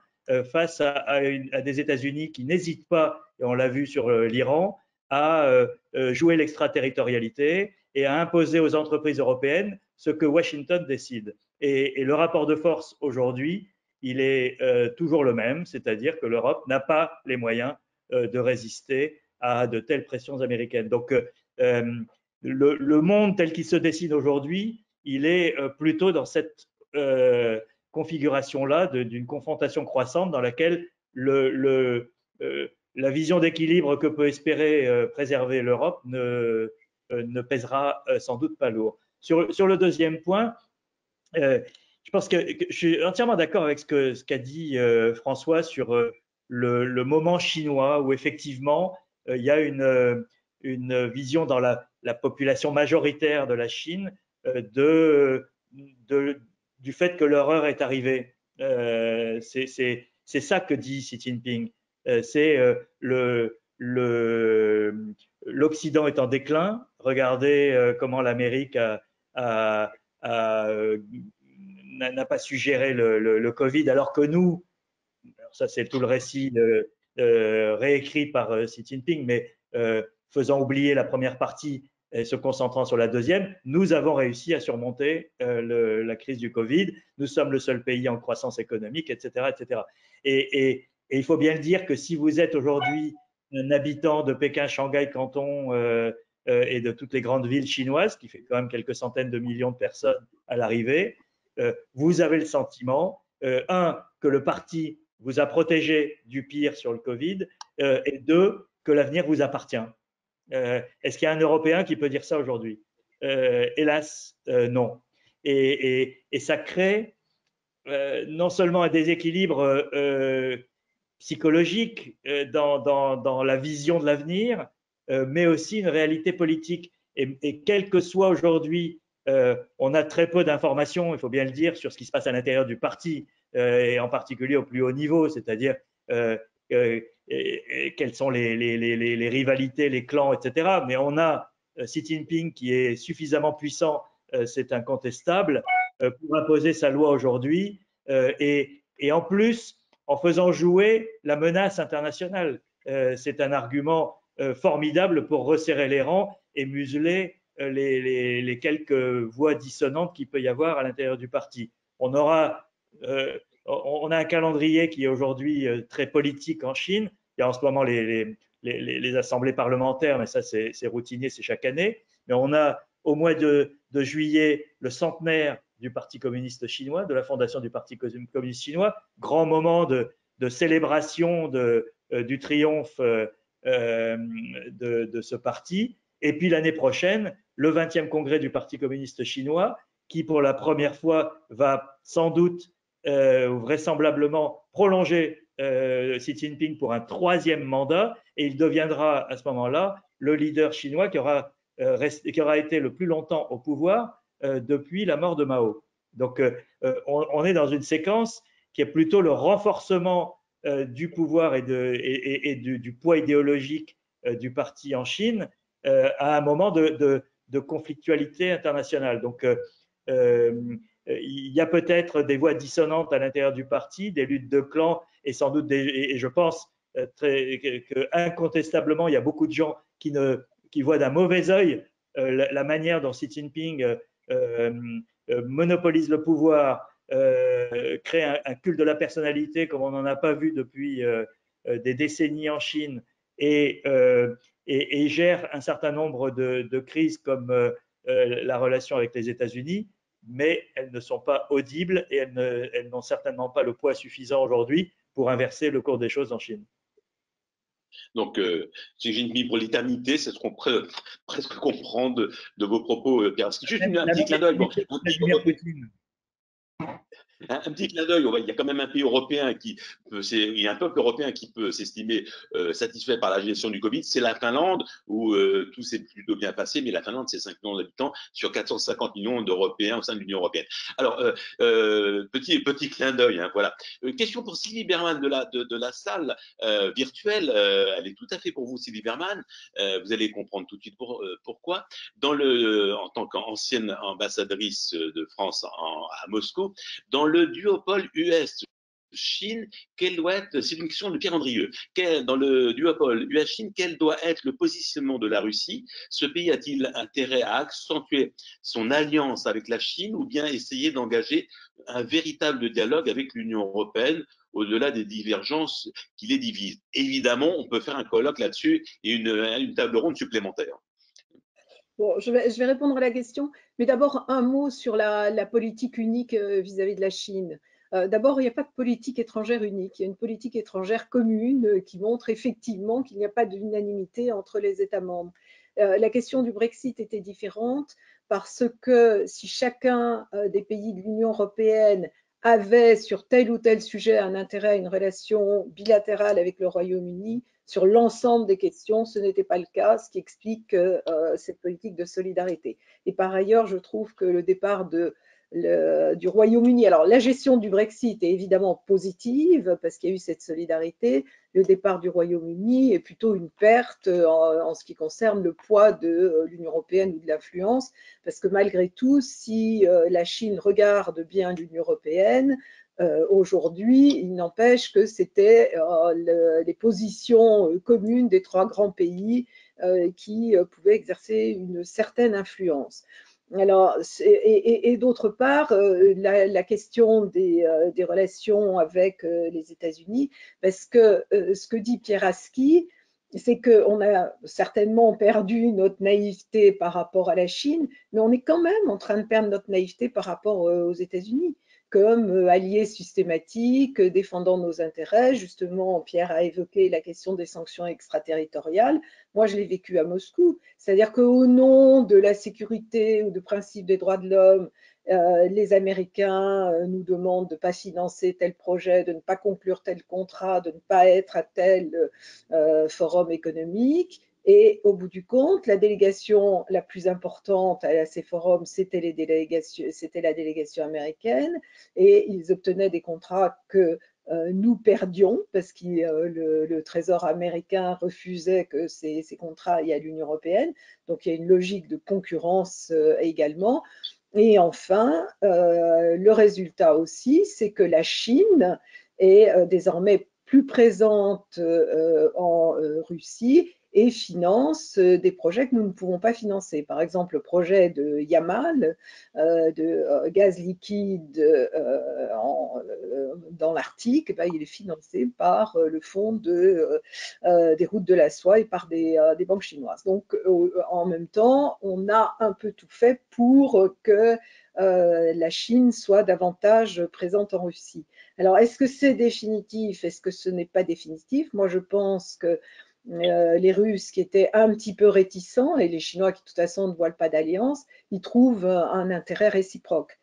face à des États-Unis qui n'hésitent pas, et on l'a vu sur l'Iran, à jouer l'extraterritorialité et à imposer aux entreprises européennes ce que Washington décide. Et le rapport de force aujourd'hui, il est toujours le même, c'est-à-dire que l'Europe n'a pas les moyens de résister à de telles pressions américaines. Donc, le monde tel qu'il se dessine aujourd'hui, il est plutôt dans cette configuration-là d'une confrontation croissante dans laquelle la vision d'équilibre que peut espérer préserver l'Europe ne pèsera sans doute pas lourd. Sur le deuxième point, je pense que je suis entièrement d'accord avec ce qu'a dit François sur le moment chinois où effectivement il y a une vision dans la population majoritaire de la Chine du fait que l'horreur est arrivée. C'est ça que dit Xi Jinping. C'est l'Occident est en déclin. Regardez comment l'Amérique n'a pas su gérer le Covid, alors que nous, alors ça c'est tout le récit réécrit par Xi Jinping, mais faisant oublier la première partie et se concentrant sur la deuxième, nous avons réussi à surmonter la crise du Covid. Nous sommes le seul pays en croissance économique, etc., etc. Et il faut bien le dire que si vous êtes aujourd'hui un habitant de Pékin, Shanghai, Canton et de toutes les grandes villes chinoises, qui fait quand même quelques centaines de millions de personnes à l'arrivée, vous avez le sentiment, que le parti vous a protégé du pire sur le Covid, et deux, que l'avenir vous appartient. Est-ce qu'il y a un Européen qui peut dire ça aujourd'hui? Hélas, non. Et ça crée non seulement un déséquilibre psychologique dans la vision de l'avenir, mais aussi une réalité politique. Et quel que soit aujourd'hui, on a très peu d'informations, il faut bien le dire, sur ce qui se passe à l'intérieur du parti, et en particulier au plus haut niveau, c'est-à-dire quelles sont les rivalités, les clans, etc. Mais on a Xi Jinping qui est suffisamment puissant, c'est incontestable, pour imposer sa loi aujourd'hui, et en plus, en faisant jouer la menace internationale. C'est un argument formidable pour resserrer les rangs et museler les quelques voix dissonantes qu'il peut y avoir à l'intérieur du parti. On a un calendrier qui est aujourd'hui très politique en Chine. Il y a en ce moment les assemblées parlementaires, mais ça c'est routinier, c'est chaque année. Mais on a au mois de juillet le centenaire du Parti communiste chinois, de la fondation du Parti communiste chinois, grand moment de célébration du triomphe de ce parti. Et puis l'année prochaine, le 20e congrès du Parti communiste chinois, qui pour la première fois va sans doute vraisemblablement prolonger Xi Jinping pour un 3e mandat, et il deviendra à ce moment-là le leader chinois qui aura été le plus longtemps au pouvoir depuis la mort de Mao. Donc on est dans une séquence qui est plutôt le renforcement du pouvoir et du poids idéologique du parti en Chine à un moment de conflictualité internationale. Donc il y a peut-être des voix dissonantes à l'intérieur du parti, des luttes de clans, et sans doute et je pense incontestablement il y a beaucoup de gens qui voient d'un mauvais œil la manière dont Xi Jinping monopolise le pouvoir, crée un culte de la personnalité comme on n'en a pas vu depuis des décennies en Chine, et gère un certain nombre de crises comme la relation avec les États-Unis, mais elles ne sont pas audibles et elles n'ont certainement pas le poids suffisant aujourd'hui pour inverser le cours des choses en Chine. Donc, Xi Jinping pour l'éternité, c'est ce qu'on presque comprend de vos propos, Pierre. Juste un petit clin d'œil. Bon, un petit clin d'œil, il y a quand même un pays européen il y a un peuple européen qui peut s'estimer satisfait par la gestion du Covid, c'est la Finlande, où tout s'est plutôt bien passé, mais la Finlande, c'est 5 millions d'habitants sur 450 millions d'Européens au sein de l'Union européenne. Alors, petit clin d'œil, hein, voilà. Question pour Sylvie Berman de la salle virtuelle, elle est tout à fait pour vous, Sylvie Berman, vous allez comprendre tout de suite pourquoi. En tant qu'ancienne ambassadrice de France à Moscou, dans le duopole US-Chine, c'est une question de Pierre Andrieux. Dans le duopole US-Chine, quel doit être le positionnement de la Russie? Ce pays a-t-il intérêt à accentuer son alliance avec la Chine ou bien essayer d'engager un véritable dialogue avec l'Union européenne au-delà des divergences qui les divisent? Évidemment, on peut faire un colloque là-dessus et une table ronde supplémentaire. Bon, je vais répondre à la question, mais d'abord un mot sur la politique unique vis-à-vis de la Chine. D'abord, il n'y a pas de politique étrangère unique, il y a une politique étrangère commune qui montre effectivement qu'il n'y a pas d'unanimité entre les États membres. La question du Brexit était différente parce que si chacun des pays de l'Union européenne avait sur tel ou tel sujet un intérêt à une relation bilatérale avec le Royaume-Uni, sur l'ensemble des questions, ce n'était pas le cas, ce qui explique cette politique de solidarité. Et par ailleurs, je trouve que le départ du Royaume-Uni, alors la gestion du Brexit est évidemment positive parce qu'il y a eu cette solidarité. Le départ du Royaume-Uni est plutôt une perte en ce qui concerne le poids de l'Union européenne ou de l'influence, parce que malgré tout, si la Chine regarde bien l'Union européenne, aujourd'hui, il n'empêche que c'était les positions communes des 3 grands pays qui pouvaient exercer une certaine influence. Alors, et d'autre part, la question des relations avec les États-Unis, parce que ce que dit Pierre Aski, c'est qu'on a certainement perdu notre naïveté par rapport à la Chine, mais on est quand même en train de perdre notre naïveté par rapport aux États-Unis. comme alliés systématiques, défendant nos intérêts. Justement, Pierre a évoqué la question des sanctions extraterritoriales. Moi, je l'ai vécu à Moscou. C'est-à-dire qu'au nom de la sécurité ou de principe des droits de l'homme, les Américains nous demandent de ne pas financer tel projet, de ne pas conclure tel contrat, de ne pas être à tel forum économique. Et au bout du compte, la délégation la plus importante à ces forums, c'était la délégation américaine, et ils obtenaient des contrats que nous perdions parce que le Trésor américain refusait que ces contrats aillent à l'Union européenne. Donc il y a une logique de concurrence également. Et enfin, le résultat aussi, c'est que la Chine est désormais plus présente en Russie et finance des projets que nous ne pouvons pas financer. Par exemple, le projet de Yamal, de gaz liquide dans l'Arctique, il est financé par le fonds des routes de la soie et par des banques chinoises. Donc, en même temps, on a un peu tout fait pour que la Chine soit davantage présente en Russie. Alors, est-ce que c'est définitif? Est-ce que ce n'est pas définitif? Moi, je pense que les Russes qui étaient un petit peu réticents et les Chinois qui de toute façon ne voient pas d'alliance, ils trouvent un intérêt réciproque.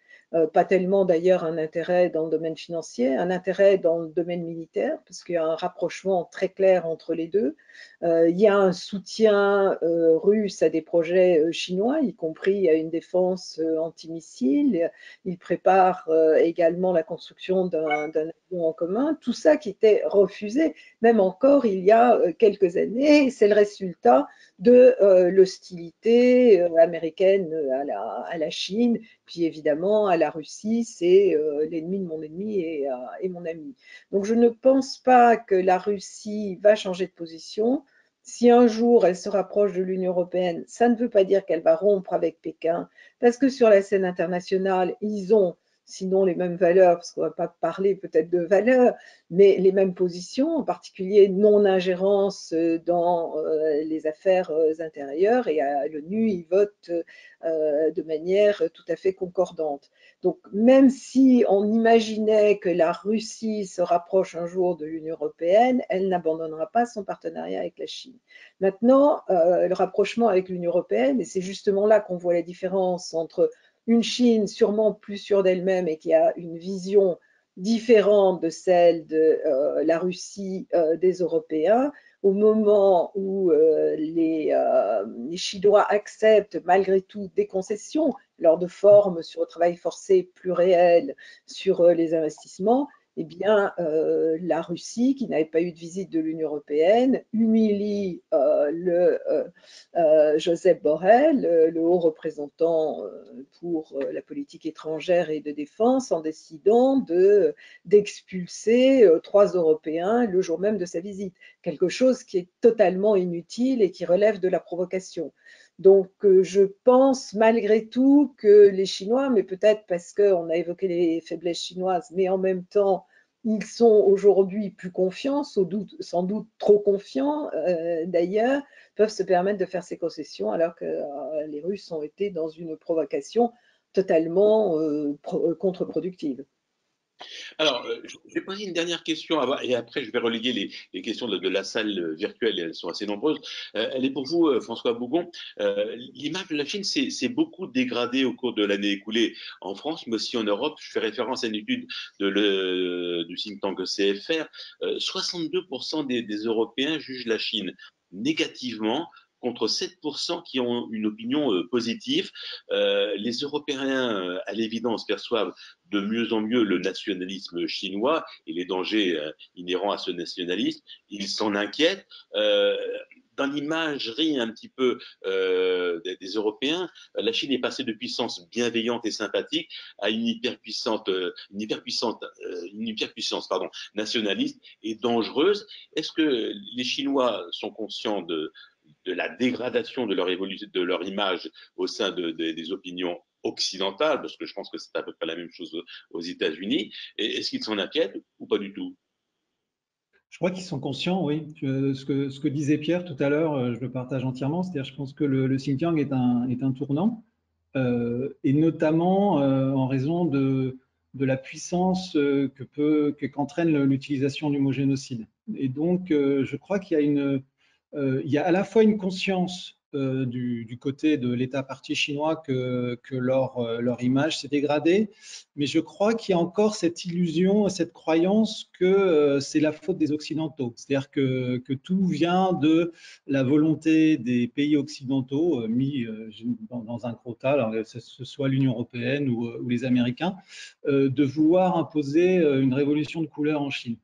Pas tellement d'ailleurs un intérêt dans le domaine financier, un intérêt dans le domaine militaire, parce qu'il y a un rapprochement très clair entre les deux. Il y a un soutien russe à des projets chinois, y compris à une défense antimissile. Ils préparent également la construction d'un avion en commun. Tout ça qui était refusé, même encore il y a quelques années. C'est le résultat de l'hostilité américaine à la Chine, puis évidemment à la Russie, c'est l'ennemi de mon ennemi et mon ami. Donc je ne pense pas que la Russie va changer de position. Si un jour elle se rapproche de l'Union européenne, ça ne veut pas dire qu'elle va rompre avec Pékin, parce que sur la scène internationale, ils ont sinon les mêmes valeurs, parce qu'on ne va pas parler peut-être de valeurs, mais les mêmes positions, en particulier non-ingérence dans les affaires intérieures, et à l'ONU, ils votent de manière tout à fait concordante. Donc, même si on imaginait que la Russie se rapproche un jour de l'Union européenne, elle n'abandonnera pas son partenariat avec la Chine. Maintenant, le rapprochement avec l'Union européenne, et c'est justement là qu'on voit la différence entre une Chine sûrement plus sûre d'elle-même et qui a une vision différente de celle de la Russie des Européens, au moment où les Chinois acceptent malgré tout des concessions, lors de formes sur le travail forcé plus réel, sur les investissements, eh bien, la Russie, qui n'avait pas eu de visite de l'Union européenne, humilie Joseph Borrell, le haut représentant pour la politique étrangère et de défense, en décidant d'expulser 3 Européens le jour même de sa visite. Quelque chose qui est totalement inutile et qui relève de la provocation. Donc, je pense malgré tout que les Chinois, mais peut-être parce qu'on a évoqué les faiblesses chinoises, mais en même temps, ils sont aujourd'hui plus confiants, sans doute trop confiants d'ailleurs, peuvent se permettre de faire ces concessions alors que les Russes ont été dans une provocation totalement contre-productive. Alors, je vais poser une dernière question et après je vais reléguer les questions de la salle virtuelle, et elles sont assez nombreuses. Elle est pour vous, François Bougon. L'image de la Chine s'est beaucoup dégradée au cours de l'année écoulée en France, mais aussi en Europe. Je fais référence à une étude du think tank CFR. 62% des Européens jugent la Chine négativement, contre 7% qui ont une opinion positive. Les Européens, à l'évidence, perçoivent de mieux en mieux le nationalisme chinois et les dangers inhérents à ce nationalisme. Ils s'en inquiètent. Dans l'imagerie un petit peu des Européens, la Chine est passée de puissance bienveillante et sympathique à une hyperpuissance nationaliste et dangereuse. Est-ce que les Chinois sont conscients de la dégradation de leur image au sein des opinions occidentales, parce que je pense que c'est à peu près la même chose aux États-Unis. Est-ce qu'ils s'en inquiètent ou pas du tout? Je crois qu'ils sont conscients, oui. Ce que disait Pierre tout à l'heure, je le partage entièrement. C'est-à-dire, je pense que le Xinjiang est un tournant, et notamment en raison de la puissance qu'entraîne l'utilisation du mot génocide. Et donc, je crois qu'il y a à la fois une conscience du côté de l'État parti chinois que leur image s'est dégradée, mais je crois qu'il y a encore cette illusion, cette croyance que c'est la faute des Occidentaux. C'est-à-dire que tout vient de la volonté des pays occidentaux mis dans un gros tas, alors que ce soit l'Union européenne ou les Américains, de vouloir imposer une révolution de couleur en Chine,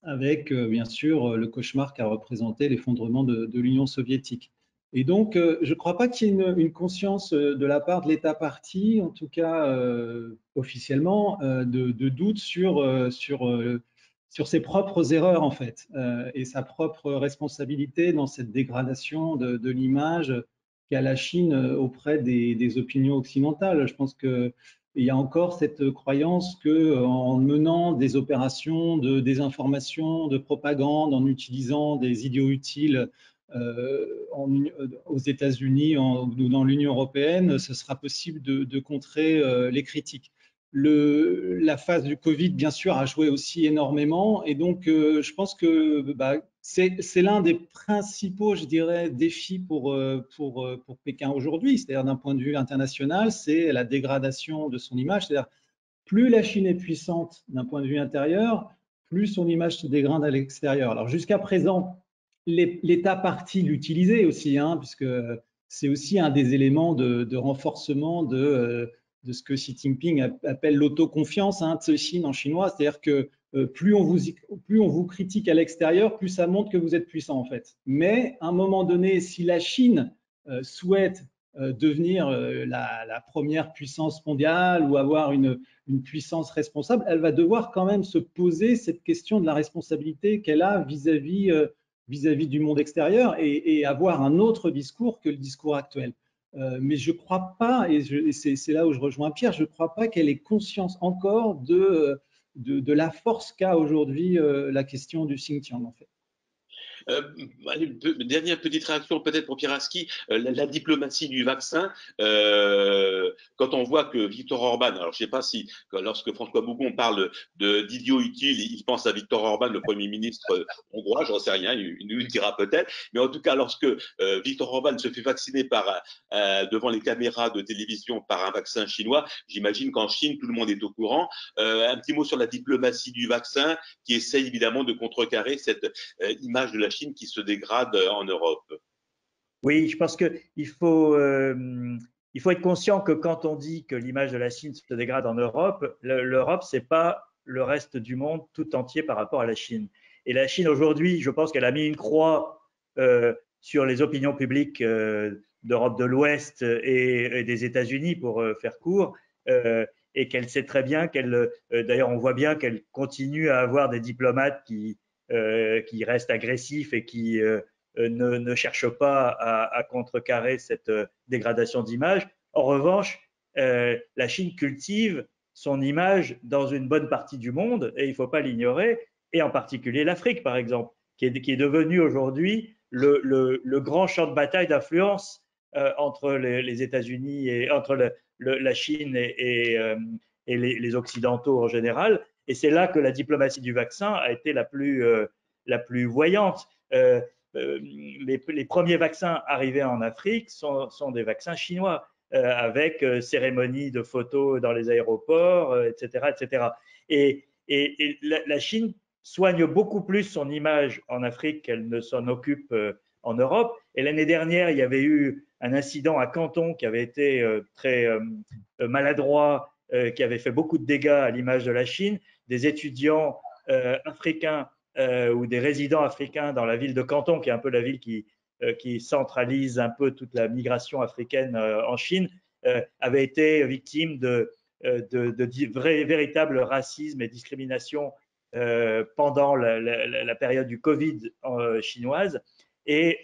avec bien sûr le cauchemar qu'a représenté l'effondrement de l'Union soviétique. Et donc, je ne crois pas qu'il y ait une conscience de la part de l'État parti, en tout cas officiellement, de doute sur ses propres erreurs, en fait, et sa propre responsabilité dans cette dégradation de l'image qu'a la Chine auprès des opinions occidentales. Je pense qu'il y a encore cette croyance qu'en menant des opérations de désinformation, de propagande, en utilisant des idiots utiles aux États-Unis ou dans l'Union européenne, ce sera possible de contrer les critiques. La phase du Covid, bien sûr, a joué aussi énormément. Et donc, je pense que c'est l'un des principaux, je dirais, défis pour Pékin aujourd'hui. C'est-à-dire, d'un point de vue international, c'est la dégradation de son image. C'est-à-dire, plus la Chine est puissante d'un point de vue intérieur, plus son image se dégrade à l'extérieur. Alors, jusqu'à présent, l'État parti l'utilisait aussi, hein, puisque c'est aussi un des éléments de renforcement de ce que Xi Jinping appelle l'autoconfiance, hein, Zhexin en chinois, c'est-à-dire que plus on vous critique à l'extérieur, plus ça montre que vous êtes puissant en fait. Mais à un moment donné, si la Chine souhaite devenir la première puissance mondiale ou avoir une puissance responsable, elle va devoir quand même se poser cette question de la responsabilité qu'elle a vis-à-vis du monde extérieur et avoir un autre discours que le discours actuel. Mais je ne crois pas, et c'est là où je rejoins Pierre, je ne crois pas qu'elle ait conscience encore de la force qu'a aujourd'hui la question du Xinjiang, en fait. Dernière petite réaction peut-être pour Pieraski, la diplomatie du vaccin. Quand on voit que Viktor Orban, alors je ne sais pas si lorsque François Bougon parle d'idiot utile, il pense à Viktor Orban, le Premier ministre hongrois, j'en sais rien, il nous le dira peut-être, mais en tout cas lorsque Viktor Orban se fait vacciner devant les caméras de télévision par un vaccin chinois, j'imagine qu'en Chine tout le monde est au courant. Un petit mot sur la diplomatie du vaccin qui essaye évidemment de contrecarrer cette image de la Chine qui se dégrade en Europe. Oui, je pense qu'il faut être conscient que quand on dit que l'image de la Chine se dégrade en Europe, l'Europe, ce n'est pas le reste du monde tout entier par rapport à la Chine. Et la Chine, aujourd'hui, je pense qu'elle a mis une croix sur les opinions publiques d'Europe de l'Ouest et des États-Unis, pour faire court, et qu'elle sait très bien d'ailleurs, on voit bien qu'elle continue à avoir des diplomates qui restent agressifs et qui ne cherchent pas à contrecarrer cette dégradation d'image. En revanche, la Chine cultive son image dans une bonne partie du monde, et il ne faut pas l'ignorer, et en particulier l'Afrique, par exemple, qui est devenue aujourd'hui le grand champ de bataille d'influence entre les États-Unis et entre la Chine et les Occidentaux en général. Et c'est là que la diplomatie du vaccin a été la plus voyante. Les premiers vaccins arrivés en Afrique sont des vaccins chinois, avec cérémonie de photos dans les aéroports, etc., etc. Et la Chine soigne beaucoup plus son image en Afrique qu'elle ne s'en occupe en Europe. Et l'année dernière, il y avait eu un incident à Canton qui avait été très maladroit, qui avait fait beaucoup de dégâts à l'image de la Chine. Des étudiants africains ou des résidents africains dans la ville de Canton, qui est un peu la ville qui centralise un peu toute la migration africaine en Chine, avaient été victimes de véritable racisme et discrimination pendant la période du Covid chinoise. Et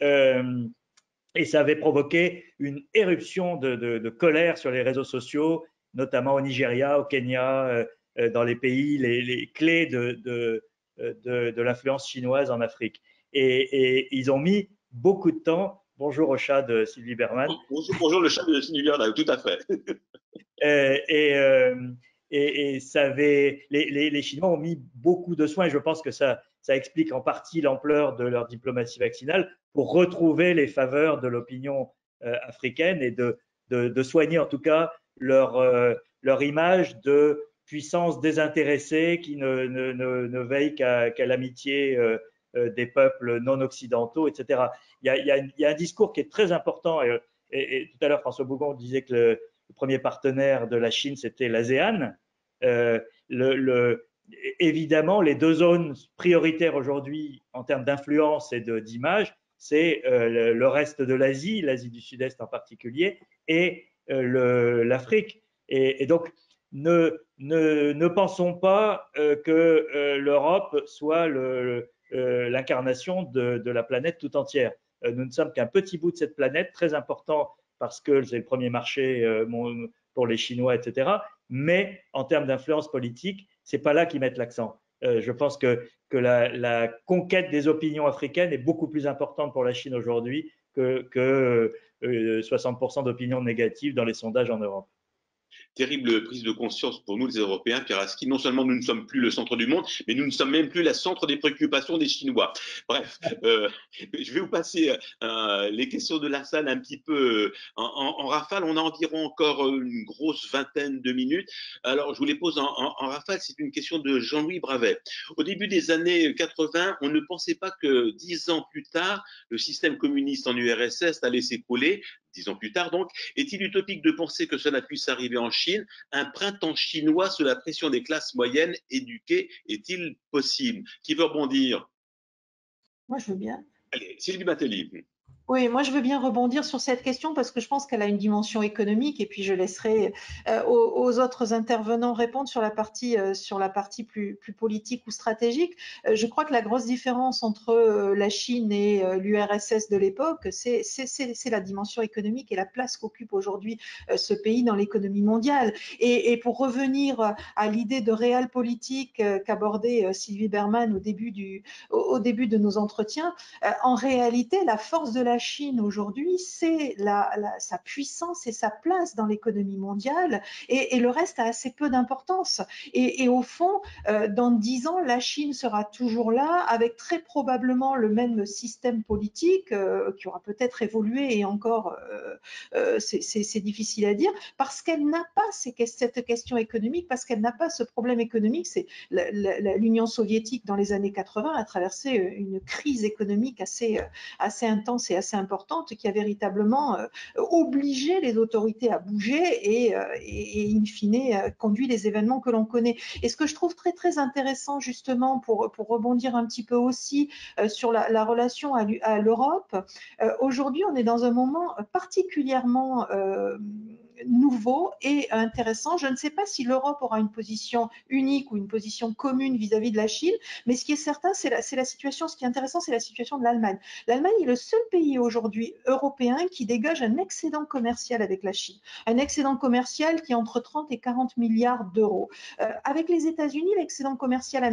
ça avait provoqué une éruption de colère sur les réseaux sociaux, notamment au Nigeria, au Kenya, dans les pays les clés de l'influence chinoise en Afrique. Et ils ont mis beaucoup de temps. Bonjour au chat de Sylvie Berman. Bonjour le chat de Sylvie Berman, tout à fait. et les Chinois ont mis beaucoup de soins, et je pense que ça explique en partie l'ampleur de leur diplomatie vaccinale pour retrouver les faveurs de l'opinion africaine et de soigner en tout cas leur image de puissance désintéressée qui ne veille qu'à l'amitié des peuples non occidentaux, etc. Il y a un discours qui est très important, et tout à l'heure François Bougon disait que le premier partenaire de la Chine c'était l'ASEAN. Évidemment, les deux zones prioritaires aujourd'hui en termes d'influence et d'image, c'est le reste de l'Asie, l'Asie du Sud-Est en particulier, et l'Afrique. Et donc, ne pensons pas que l'Europe soit l'incarnation de la planète tout entière. Nous ne sommes qu'un petit bout de cette planète, très important parce que c'est le premier marché pour les Chinois, etc. Mais en termes d'influence politique, c'est pas là qu'ils mettent l'accent. Je pense que la conquête des opinions africaines est beaucoup plus importante pour la Chine aujourd'hui que 60% d'opinions négatives dans les sondages en Europe. Terrible prise de conscience pour nous les Européens, Pierre Aski. Non seulement nous ne sommes plus le centre du monde, mais nous ne sommes même plus le centre des préoccupations des Chinois. Bref, je vais vous passer les questions de la salle un petit peu en rafale. On a environ encore une grosse vingtaine de minutes. Alors, je vous les pose en rafale. C'est une question de Jean-Louis Bravet. Au début des années 80, on ne pensait pas que 10 ans plus tard, le système communiste en URSS allait s'écrouler. 10 ans plus tard, donc, est-il utopique de penser que cela puisse arriver en Chine? Un printemps chinois sous la pression des classes moyennes éduquées est-il possible? Qui veut rebondir? Moi, je veux bien. Allez, Sylvie Batelli. Oui, moi je veux bien rebondir sur cette question parce que je pense qu'elle a une dimension économique et puis je laisserai aux autres intervenants répondre sur la partie plus politique ou stratégique. Je crois que la grosse différence entre la Chine et l'URSS de l'époque, c'est la dimension économique et la place qu'occupe aujourd'hui ce pays dans l'économie mondiale. Et pour revenir à l'idée de réel politique qu'abordait Sylvie Berman au début de nos entretiens, en réalité, la force de la Chine aujourd'hui, c'est sa puissance et sa place dans l'économie mondiale, et le reste a assez peu d'importance. Et au fond, dans 10 ans, la Chine sera toujours là, avec très probablement le même système politique qui aura peut-être évolué, et encore, c'est difficile à dire, parce qu'elle n'a pas cette question économique, parce qu'elle n'a pas ce problème économique. C'est l'Union soviétique dans les années 80 a traversé une crise économique assez intense et assez importante qui a véritablement obligé les autorités à bouger et in fine conduit les événements que l'on connaît. Et ce que je trouve très très intéressant justement pour rebondir un petit peu aussi sur la relation à l'Europe, aujourd'hui on est dans un moment particulièrement nouveau et intéressant. Je ne sais pas si l'Europe aura une position unique ou une position commune vis-à-vis de la Chine, mais ce qui est certain, c'est la situation. Ce qui est intéressant, c'est la situation de l'Allemagne. L'Allemagne est le seul pays aujourd'hui européen qui dégage un excédent commercial avec la Chine, un excédent commercial qui est entre 30 et 40 milliards d'euros. Avec les États-Unis, l'excédent commercial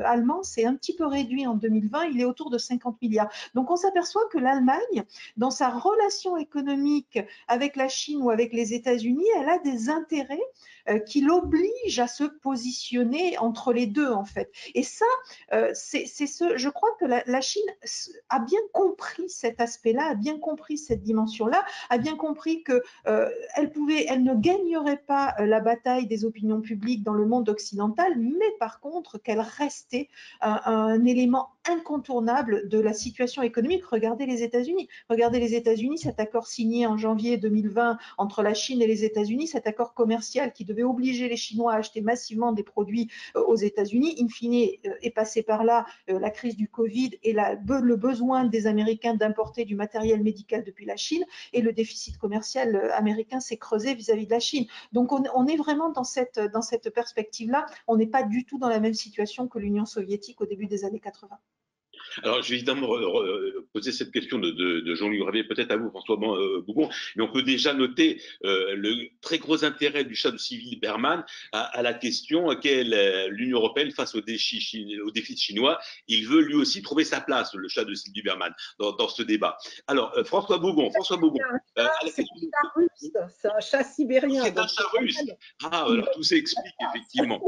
allemand s'est un petit peu réduit en 2020, il est autour de 50 milliards. Donc on s'aperçoit que l'Allemagne, dans sa relation économique avec la Chine ou avec les États-Unis, elle a des intérêts qui l'obligent à se positionner entre les deux en fait. Et ça, je crois que la Chine a bien compris cet aspect-là, a bien compris cette dimension-là, a bien compris que elle ne gagnerait pas la bataille des opinions publiques dans le monde occidental, mais par contre qu'elle restait un élément incontournable de la situation économique. Regardez les États-Unis. Regardez les États-Unis, cet accord signé en janvier 2020 entre la Chine et les États-Unis, cet accord commercial qui devait obliger les Chinois à acheter massivement des produits aux États-Unis, in fine est passé par là la crise du Covid et le besoin des Américains d'importer du matériel médical depuis la Chine, et le déficit commercial américain s'est creusé vis-à-vis de la Chine. Donc on est vraiment dans cette perspective-là. On n'est pas du tout dans la même situation que l'Union soviétique au début des années 80. Alors, je vais évidemment poser cette question de Jean-Louis Gravé, peut-être à vous, François Bougon, mais on peut déjà noter le très gros intérêt du chat de Sylvie Berman à la question quelle l'Union européenne face aux défis chinois. Il veut lui aussi trouver sa place, le chat de Sylvie Berman, dans ce débat. Alors, François Bougon. C'est un chat russe, c'est un chat sibérien. C'est un chat russe. Ah, alors tout s'explique, effectivement.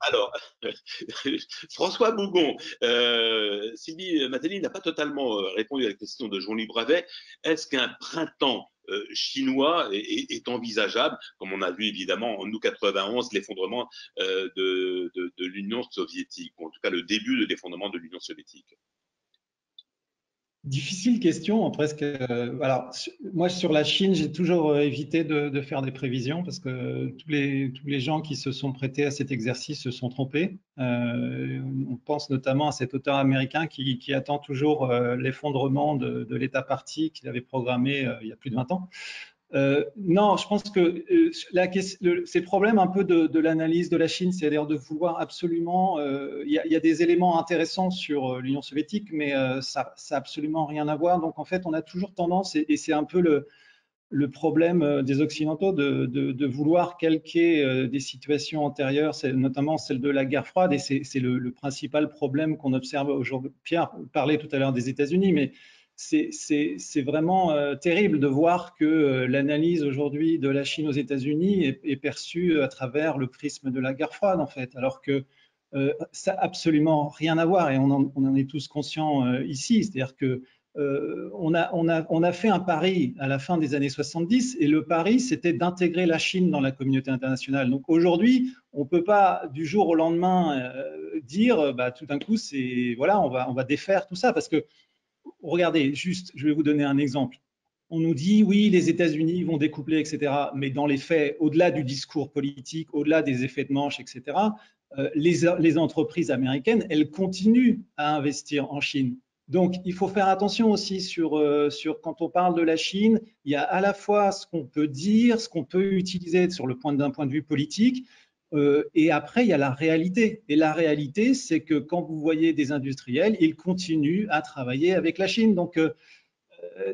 Alors, François Bougon, Sylvie Matteli n'a pas totalement répondu à la question de Jean-Louis Bravet. Est-ce qu'un printemps chinois est envisageable, comme on a vu évidemment en août 91 l'effondrement de l'Union soviétique, ou en tout cas le début de l'effondrement de l'Union soviétique? Difficile question, presque. Alors, moi, sur la Chine, j'ai toujours évité de faire des prévisions parce que tous les gens qui se sont prêtés à cet exercice se sont trompés. On pense notamment à cet auteur américain qui attend toujours l'effondrement de l'État-parti qu'il avait programmé il y a plus de 20 ans. Non, je pense que c'est le problème un peu de l'analyse de la Chine, c'est-à-dire de vouloir absolument. Il y a des éléments intéressants sur l'Union soviétique, mais ça n'a absolument rien à voir. Donc en fait, on a toujours tendance, et c'est un peu le problème des Occidentaux, de vouloir calquer des situations antérieures, notamment celle de la guerre froide, et c'est le principal problème qu'on observe aujourd'hui. Pierre parlait tout à l'heure des États-Unis, mais c'est vraiment terrible de voir que l'analyse aujourd'hui de la Chine aux États-Unis est perçue à travers le prisme de la guerre froide, en fait, alors que ça n'a absolument rien à voir, et on en est tous conscients ici. C'est-à-dire que on a fait un pari à la fin des années 70, et le pari, c'était d'intégrer la Chine dans la communauté internationale. Donc aujourd'hui, on ne peut pas du jour au lendemain dire tout d'un coup, voilà, on va défaire tout ça, parce que regardez, juste, je vais vous donner un exemple. On nous dit, oui, les États-Unis vont découpler, etc. Mais dans les faits, au-delà du discours politique, au-delà des effets de manche, etc., les entreprises américaines, elles continuent à investir en Chine. Donc, il faut faire attention aussi sur quand on parle de la Chine, il y a à la fois ce qu'on peut dire, ce qu'on peut utiliser d'un point de vue politique, et après, il y a la réalité. Et la réalité, c'est que quand vous voyez des industriels, ils continuent à travailler avec la Chine. Donc,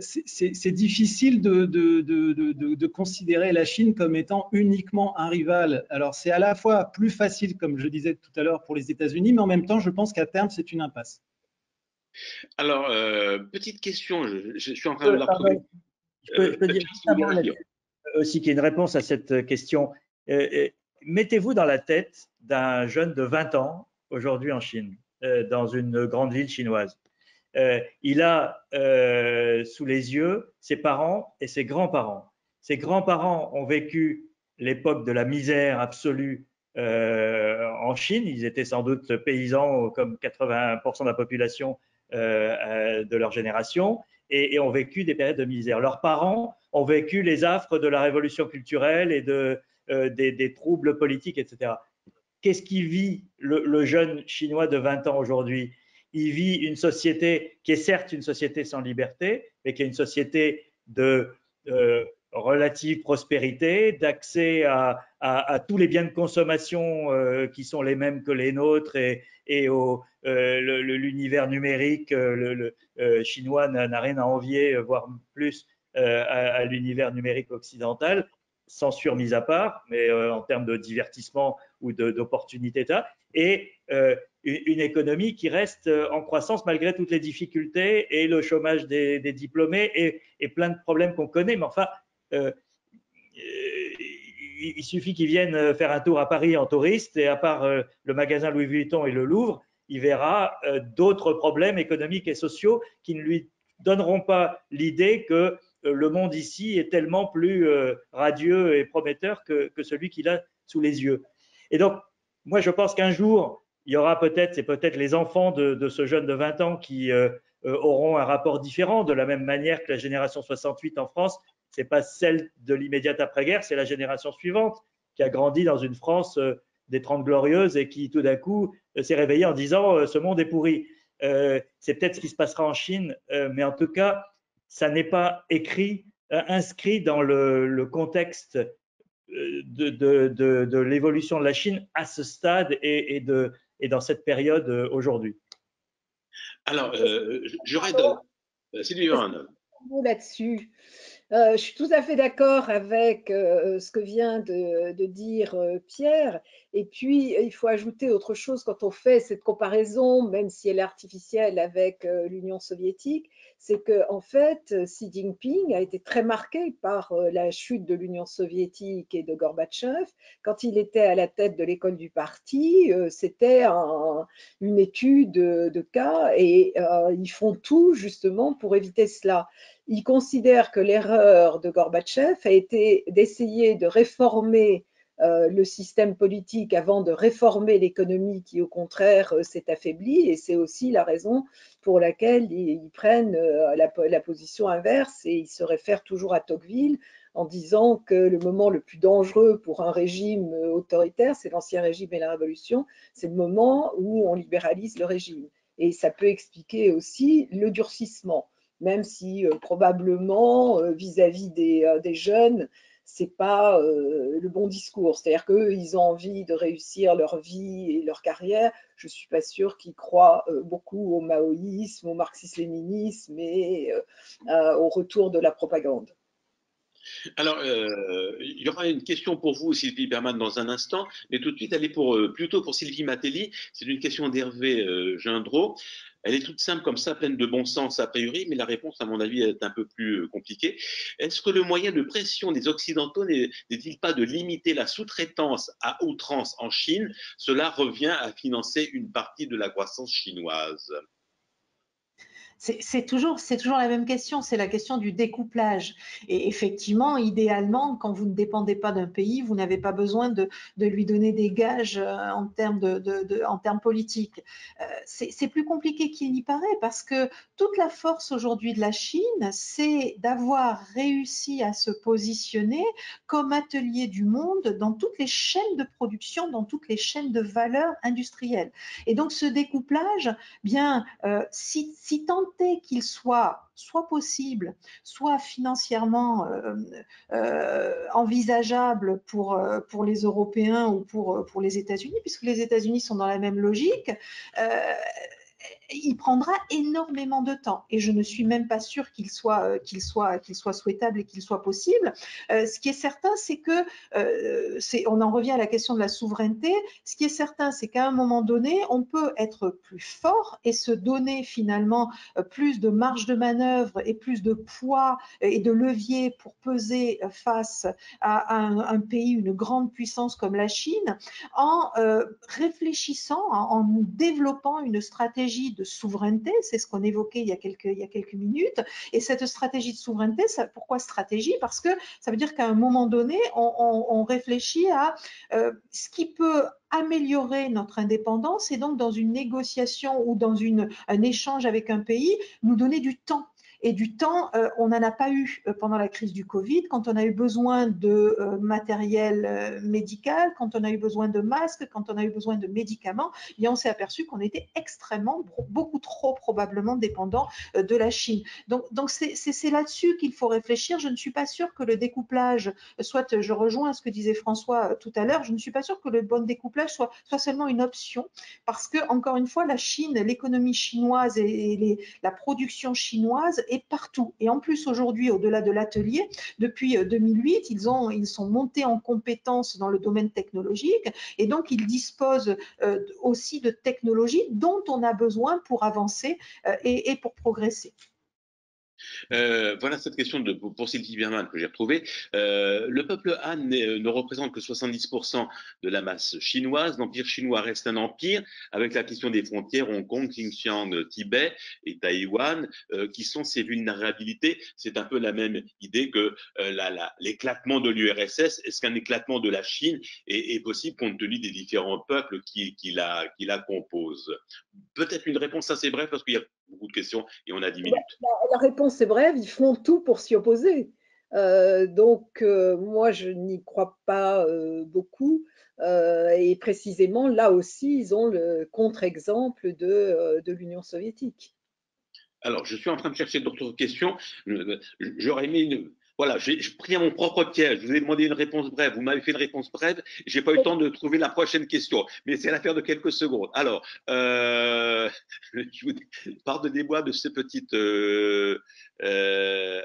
c'est difficile de considérer la Chine comme étant uniquement un rival. Alors, c'est à la fois plus facile, comme je disais tout à l'heure, pour les États-Unis, mais en même temps, je pense qu'à terme, c'est une impasse. Alors, petite question, je suis en train de la retrouver. Je peux dire aussi qu'il y a une réponse à cette question. Mettez-vous dans la tête d'un jeune de 20 ans aujourd'hui en Chine, dans une grande ville chinoise. Il a sous les yeux ses parents et ses grands-parents. Ses grands-parents ont vécu l'époque de la misère absolue en Chine. Ils étaient sans doute paysans comme 80% de la population de leur génération et ont vécu des périodes de misère. Leurs parents ont vécu les affres de la révolution culturelle et des troubles politiques, etc. Qu'est-ce qu'il vit le jeune chinois de 20 ans aujourd'hui? Il vit une société qui est certes une société sans liberté, mais qui est une société de relative prospérité, d'accès à tous les biens de consommation qui sont les mêmes que les nôtres et l'univers numérique chinois n'a rien à envier, voire plus à l'univers numérique occidental, censure mise à part, mais en termes de divertissement ou d'opportunités, et une économie qui reste en croissance malgré toutes les difficultés et le chômage des diplômés et plein de problèmes qu'on connaît. Mais enfin, il suffit qu'ils viennent faire un tour à Paris en touriste et à part le magasin Louis Vuitton et le Louvre, il verra d'autres problèmes économiques et sociaux qui ne lui donneront pas l'idée que le monde ici est tellement plus radieux et prometteur que celui qu'il a sous les yeux. Et donc, moi, je pense qu'un jour, il y aura c'est peut-être les enfants de ce jeune de 20 ans qui auront un rapport différent, de la même manière que la génération 68 en France, c'est pas celle de l'immédiate après-guerre, c'est la génération suivante qui a grandi dans une France des 30 glorieuses et qui tout d'un coup s'est réveillée en disant ce monde est pourri. C'est peut-être ce qui se passera en Chine, mais en tout cas, ça n'est pas inscrit dans le contexte de l'évolution de la Chine à ce stade et dans cette période aujourd'hui. Alors, j'aurais Sylvie Varano. Là-dessus. Je suis tout à fait d'accord avec ce que vient de dire Pierre. Et puis, il faut ajouter autre chose quand on fait cette comparaison, même si elle est artificielle, avec l'Union soviétique, c'est qu'en fait, Xi Jinping a été très marqué par la chute de l'Union soviétique et de Gorbatchev. Quand il était à la tête de l'école du parti, c'était une étude de cas et ils font tout justement pour éviter cela. Il considère que l'erreur de Gorbatchev a été d'essayer de réformer le système politique avant de réformer l'économie qui, au contraire, s'est affaiblie. Et c'est aussi la raison pour laquelle ils prennent la position inverse et ils se réfèrent toujours à Tocqueville en disant que le moment le plus dangereux pour un régime autoritaire, c'est l'Ancien Régime et la Révolution, c'est le moment où on libéralise le régime. Et ça peut expliquer aussi le durcissement, même si probablement vis-à-vis des jeunes, c'est pas le bon discours. C'est-à-dire qu'eux, ils ont envie de réussir leur vie et leur carrière. Je suis pas sûre qu'ils croient beaucoup au maoïsme, au marxisme-léninisme et au retour de la propagande. Alors, il y aura une question pour vous, Sylvie Berman, dans un instant, mais tout de suite, elle est plutôt pour Sylvie Matelli. C'est une question d'Hervé Gendreau. Elle est toute simple comme ça, pleine de bon sens a priori, mais la réponse, à mon avis, est un peu plus compliquée. Est-ce que le moyen de pression des Occidentaux n'est-il pas de limiter la sous-traitance à outrance en Chine? Cela revient à financer une partie de la croissance chinoise. C'est toujours la même question, c'est la question du découplage. Et effectivement, idéalement, quand vous ne dépendez pas d'un pays, vous n'avez pas besoin de lui donner des gages en termes en termes politiques. C'est plus compliqué qu'il n'y paraît parce que toute la force aujourd'hui de la Chine, c'est d'avoir réussi à se positionner comme atelier du monde dans toutes les chaînes de production, dans toutes les chaînes de valeur industrielle. Et donc ce découplage, bien, si tant est qu'il soit possible, soit financièrement envisageable pour les Européens ou pour les États-Unis, puisque les États-Unis sont dans la même logique, il prendra énormément de temps et je ne suis même pas sûre qu'il soit souhaitable et qu'il soit possible. Ce qui est certain, c'est que on en revient à la question de la souveraineté. Ce qui est certain, c'est qu'à un moment donné, on peut être plus fort et se donner finalement plus de marge de manœuvre et plus de poids et de levier pour peser face à un pays, une grande puissance comme la Chine, en réfléchissant, en développant une stratégie de souveraineté, c'est ce qu'on évoquait il y a quelques minutes, et cette stratégie de souveraineté, pourquoi stratégie? Parce que ça veut dire qu'à un moment donné, on réfléchit à ce qui peut améliorer notre indépendance et donc dans une négociation ou dans un échange avec un pays, nous donner du temps. Et du temps, on n'en a pas eu pendant la crise du Covid, quand on a eu besoin de matériel médical, quand on a eu besoin de masques, quand on a eu besoin de médicaments, et on s'est aperçu qu'on était extrêmement, beaucoup trop probablement dépendant de la Chine. Donc c'est là-dessus qu'il faut réfléchir. Je ne suis pas sûre que le découplage, soit je rejoins ce que disait François tout à l'heure, je ne suis pas sûre que le bon découplage soit seulement une option, parce que, encore une fois, la Chine, l'économie chinoise et la production chinoise est partout. Et en plus, aujourd'hui, au-delà de l'atelier, depuis 2008, ils sont montés en compétences dans le domaine technologique et donc ils disposent aussi de technologies dont on a besoin pour avancer et pour progresser. Voilà cette question pour Sylvie Berman que j'ai retrouvée. Le peuple Han ne représente que 70% de la masse chinoise. L'empire chinois reste un empire avec la question des frontières Hong Kong, Xinjiang, Tibet et Taïwan, qui sont ses vulnérabilités. C'est un peu la même idée que l'éclatement de l'URSS. Est-ce qu'un éclatement de la Chine est possible compte tenu des différents peuples qui la composent? Peut-être une réponse assez brève parce qu'il y a beaucoup de questions et on a 10 minutes. La réponse est brève, ils font tout pour s'y opposer. Moi, je n'y crois pas beaucoup. Et précisément, là aussi, ils ont le contre-exemple de l'Union soviétique. Alors, je suis en train de chercher d'autres questions. J'aurais aimé Voilà, j'ai pris à mon propre piège. Je vous ai demandé une réponse brève. Vous m'avez fait une réponse brève. J'ai pas eu le temps de trouver la prochaine question. Mais c'est l'affaire de quelques secondes. Alors, pardonnez-moi de ces petites.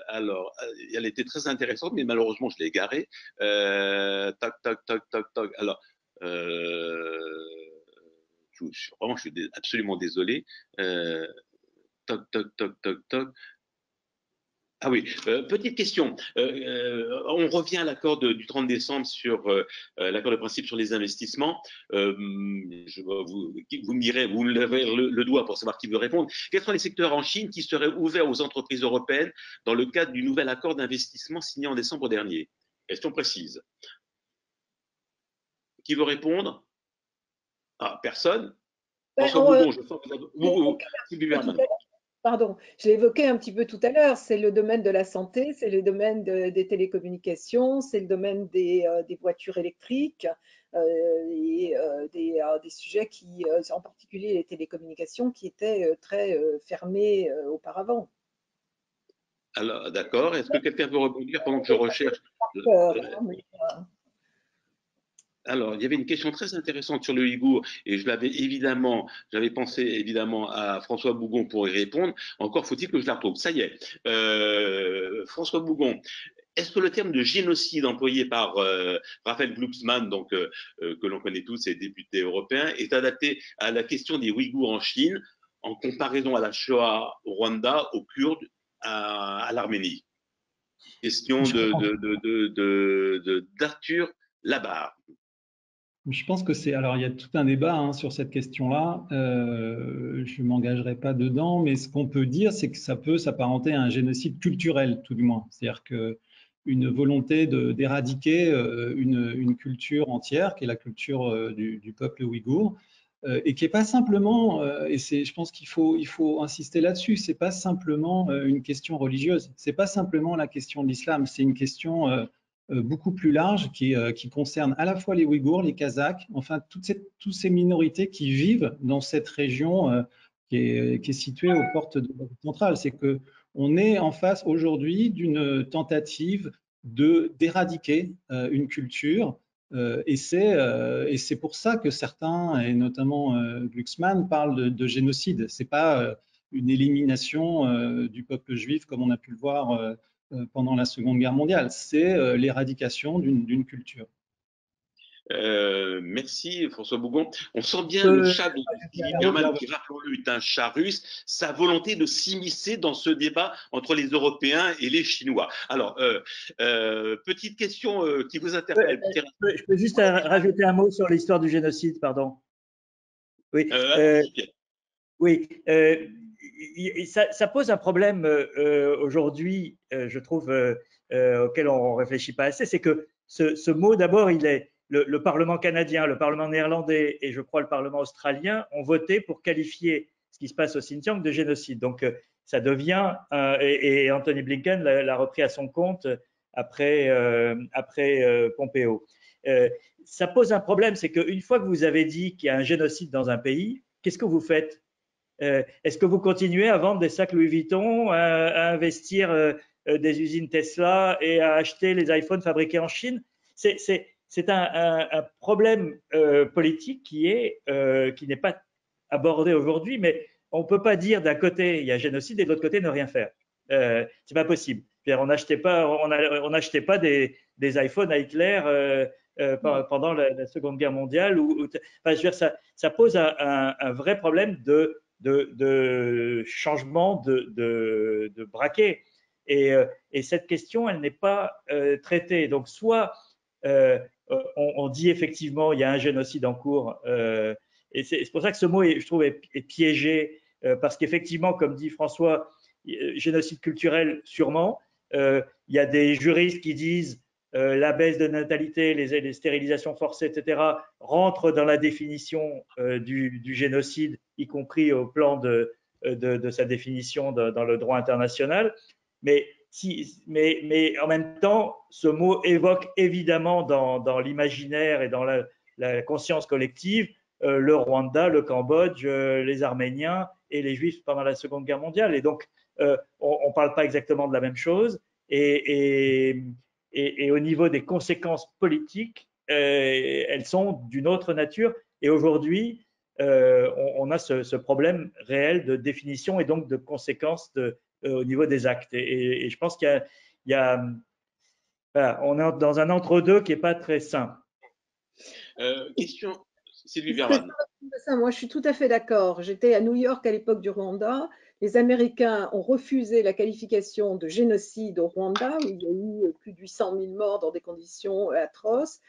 Alors, elle était très intéressante, mais malheureusement, je l'ai égarée. Tac, tac, tac, tac, tac. Alors, vraiment, je suis absolument désolé. Toc, toc, toc, toc, toc. Ah oui, petite question. On revient à l'accord du 30 décembre sur l'accord de principe sur les investissements. Vous mirez, vous me levez le doigt pour savoir qui veut répondre. Quels sont les secteurs en Chine qui seraient ouverts aux entreprises européennes dans le cadre du nouvel accord d'investissement signé en décembre dernier? Question précise. Qui veut répondre? Ah, personne? François Bougon, je sens que vous Sylvie Berman. Pardon, je l'ai évoqué un petit peu tout à l'heure, c'est le domaine de la santé, c'est le domaine des télécommunications, c'est le domaine des voitures électriques et des sujets qui, en particulier les télécommunications, qui étaient très fermés auparavant. Alors, d'accord. Est-ce que quelqu'un veut rebondir pendant que je recherche? Alors, il y avait une question très intéressante sur le Ouïghour et j'avais pensé évidemment à François Bougon pour y répondre. Encore faut-il que je la retrouve. Ça y est. François Bougon, est-ce que le terme de génocide employé par Raphaël Glucksmann, donc, que l'on connaît tous, et député européen, est adapté à la question des Ouïghours en Chine en comparaison à la Shoah au Rwanda, aux Kurdes, à l'Arménie? Question d'Arthur Labarre. Je pense que c'est… Alors, il y a tout un débat sur cette question-là. Je ne m'engagerai pas dedans, mais ce qu'on peut dire, c'est que ça peut s'apparenter à un génocide culturel, tout du moins. C'est-à-dire qu'une volonté d'éradiquer une culture entière, qui est la culture du peuple ouïghour, et qui n'est pas simplement, et je pense qu'il faut insister là-dessus, ce n'est pas simplement une question religieuse, ce n'est pas simplement la question de l'islam, c'est une question beaucoup plus large qui concerne à la fois les Ouïghours, les Kazakhs, enfin toutes ces minorités qui vivent dans cette région qui est située aux portes de l'Europe centrale. C'est qu'on est en face aujourd'hui d'une tentative d'éradiquer une culture et c'est pour ça que certains, et notamment Glucksmann, parlent de génocide. Ce n'est pas une élimination du peuple juif comme on a pu le voir pendant la Seconde Guerre mondiale, c'est l'éradication d'une culture. Merci François Bougon. On sent bien le chat de Sylvie Berman, qui, rappelons-le, est un chat russe, sa volonté de s'immiscer dans ce débat entre les Européens et les Chinois. Alors, petite question qui vous interpelle. Je peux juste rajouter un mot sur l'histoire du génocide, pardon. Oui. Oui. Ça pose un problème aujourd'hui, je trouve, auquel on ne réfléchit pas assez, c'est que ce mot, d'abord, le Parlement canadien, le Parlement néerlandais et je crois le Parlement australien ont voté pour qualifier ce qui se passe au Xinjiang de génocide. Donc, ça devient, et Anthony Blinken l'a repris à son compte après Pompeo. Ça pose un problème, c'est qu'une fois que vous avez dit qu'il y a un génocide dans un pays, qu'est-ce que vous faites? Est-ce que vous continuez à vendre des sacs Louis Vuitton, à investir des usines Tesla et à acheter les iPhones fabriqués en Chine? C'est un problème politique qui n'est pas abordé aujourd'hui, mais on ne peut pas dire d'un côté il y a génocide et de l'autre côté ne rien faire. C'est pas possible. On n'achetait pas des iPhones à Hitler pendant la Seconde Guerre mondiale. Enfin, je veux dire, ça pose un vrai problème de changement de braquet. Et cette question, elle n'est pas traitée. Donc, soit on dit effectivement il y a un génocide en cours, et c'est pour ça que ce mot, je trouve, est piégé, parce qu'effectivement, comme dit François, génocide culturel, sûrement. Il y a des juristes qui disent la baisse de natalité, les stérilisations forcées, etc., rentrent dans la définition du génocide, y compris au plan de sa définition dans le droit international. Mais en même temps, ce mot évoque évidemment dans l'imaginaire et dans la conscience collective le Rwanda, le Cambodge, les Arméniens et les Juifs pendant la Seconde Guerre mondiale. Et donc, on ne parle pas exactement de la même chose. et au niveau des conséquences politiques, elles sont d'une autre nature. Et aujourd'hui, on a ce problème réel de définition et donc de conséquences au niveau des actes. Et je pense qu'il y a voilà, on est dans un entre-deux qui n'est pas très sain. Question, Sylvie Berman. Moi, je suis tout à fait d'accord. J'étais à New York à l'époque du Rwanda. Les Américains ont refusé la qualification de génocide au Rwanda, où il y a eu plus de 800 000 morts dans des conditions atroces,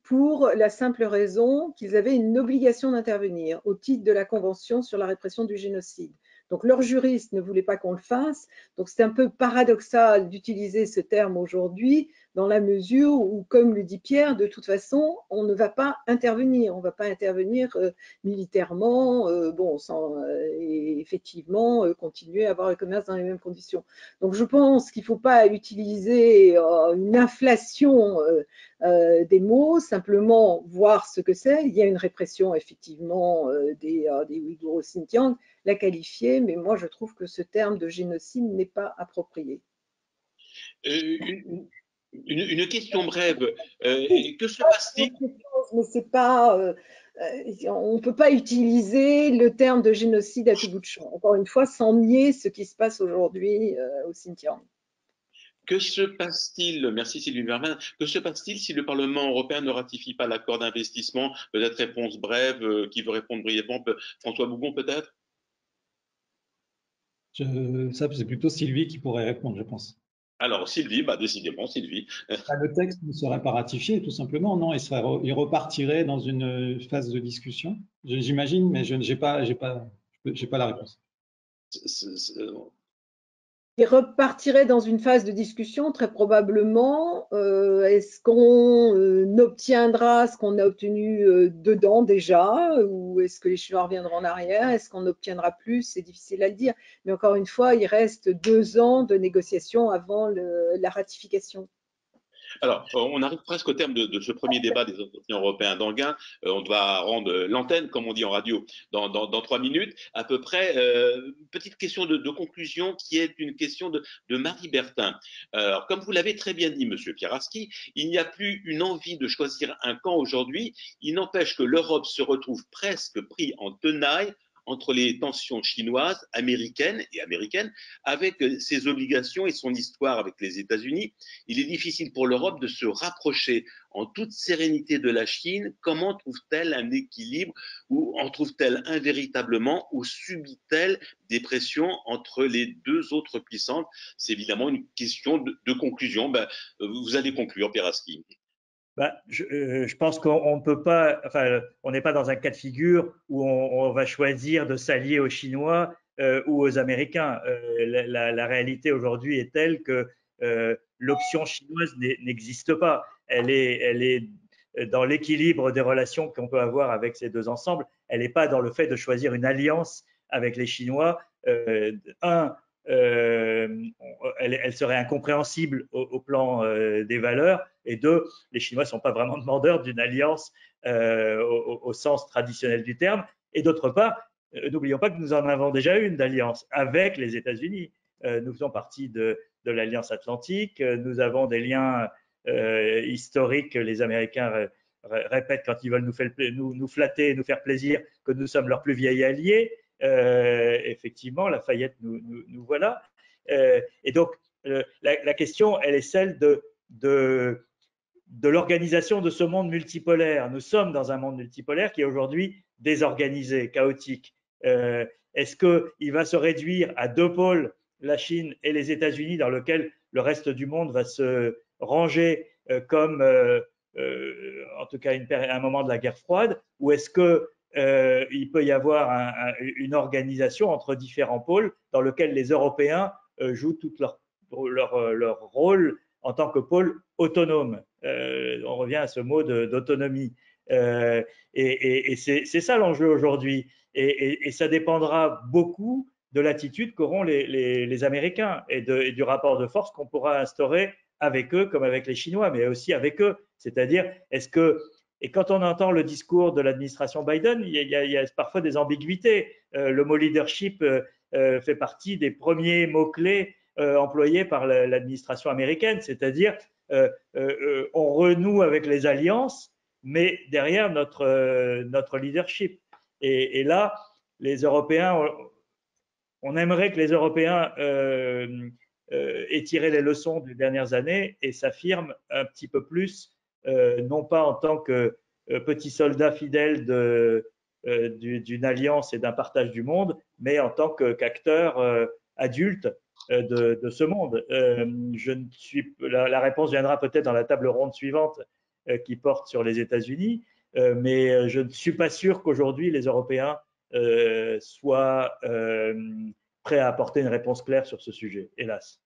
pour la simple raison qu'ils avaient une obligation d'intervenir au titre de la Convention sur la répression du génocide. Donc leurs juristes ne voulaient pas qu'on le fasse. Donc c'est un peu paradoxal d'utiliser ce terme aujourd'hui dans la mesure où, comme le dit Pierre, de toute façon, on ne va pas intervenir. On ne va pas intervenir militairement, et effectivement continuer à avoir le commerce dans les mêmes conditions. Donc je pense qu'il ne faut pas utiliser une inflation des mots, simplement voir ce que c'est. Il y a une répression effectivement des Ouïghours au Xinjiang, la qualifier, mais moi je trouve que ce terme de génocide n'est pas approprié. Une question brève. Que se passe-t-il? Mais c'est pas, on ne peut pas utiliser le terme de génocide à tout bout de champ. Encore une fois, sans nier ce qui se passe aujourd'hui au Xinjiang. Que se passe-t-il, merci Sylvie Berman, que se passe-t-il si le Parlement européen ne ratifie pas l'accord d'investissement? Peut-être réponse brève, qui veut répondre brièvement, François Bougon peut-être? Ça, c'est plutôt Sylvie qui pourrait répondre, je pense. Alors Sylvie, décidément Sylvie. Le texte ne serait pas ratifié, tout simplement, non, il repartirait dans une phase de discussion, j'imagine, mais je n'ai pas la réponse. Il repartirait dans une phase de discussion, très probablement. Est-ce qu'on obtiendra ce qu'on a obtenu dedans déjà, ou est-ce que les Chinois reviendront en arrière? Est-ce qu'on obtiendra plus? C'est difficile à le dire. Mais encore une fois, il reste 2 ans de négociations avant la ratification. Alors, on arrive presque au terme de ce premier débat des entretiens européens d'Anguin. On doit rendre l'antenne, comme on dit en radio, dans 3 minutes à peu près. Petite question de conclusion qui est une question de Marie Bertin. Alors, comme vous l'avez très bien dit, Monsieur Pieraski, il n'y a plus une envie de choisir un camp aujourd'hui. Il n'empêche que l'Europe se retrouve presque pris en tenaille entre les tensions chinoises, américaines, avec ses obligations et son histoire avec les États-Unis. Il est difficile pour l'Europe de se rapprocher en toute sérénité de la Chine. Comment trouve-t-elle un équilibre, ou en trouve-t-elle un véritablement, ou subit-elle des pressions entre les deux autres puissances? C'est évidemment une question de conclusion. Vous allez conclure, Pieraski. Je pense qu'on ne peut pas, on n'est pas dans un cas de figure où on va choisir de s'allier aux Chinois ou aux Américains. La réalité aujourd'hui est telle que l'option chinoise n'existe pas. Elle est dans l'équilibre des relations qu'on peut avoir avec ces deux ensembles. Elle n'est pas dans le fait de choisir une alliance avec les Chinois. Elle serait incompréhensible au plan des valeurs, et 2, les Chinois ne sont pas vraiment demandeurs d'une alliance au sens traditionnel du terme, et d'autre part, n'oublions pas que nous en avons déjà une d'alliance avec les États-Unis. Nous faisons partie de l'Alliance Atlantique, nous avons des liens historiques. Les Américains répètent quand ils veulent nous flatter et nous faire plaisir que nous sommes leur plus vieil allié. Effectivement, Lafayette nous voilà. Et donc, la question, elle est celle de l'organisation de ce monde multipolaire. Nous sommes dans un monde multipolaire qui est aujourd'hui désorganisé, chaotique. Est-ce qu'il va se réduire à 2 pôles, la Chine et les États-Unis, dans lequel le reste du monde va se ranger comme, en tout cas, un moment de la guerre froide, ou est-ce que il peut y avoir une organisation entre différents pôles dans lequel les Européens jouent tout leur rôle en tant que pôle autonome. On revient à ce mot d'autonomie. Et c'est ça l'enjeu aujourd'hui. Et ça dépendra beaucoup de l'attitude qu'auront les Américains et du rapport de force qu'on pourra instaurer avec eux comme avec les Chinois, mais aussi avec eux. C'est-à-dire, et quand on entend le discours de l'administration Biden, il y a parfois des ambiguïtés. Le mot leadership fait partie des premiers mots-clés employé par l'administration américaine, c'est-à-dire on renoue avec les alliances, mais derrière notre leadership. Et là, les Européens, on aimerait que les Européens aient tiré les leçons des dernières années et s'affirment un petit peu plus, non pas en tant que petits soldats fidèles d'une alliance et d'un partage du monde, mais en tant qu'acteurs adultes de ce monde. La réponse viendra peut-être dans la table ronde suivante qui porte sur les États-Unis, mais je ne suis pas sûr qu'aujourd'hui les Européens soient prêts à apporter une réponse claire sur ce sujet, hélas.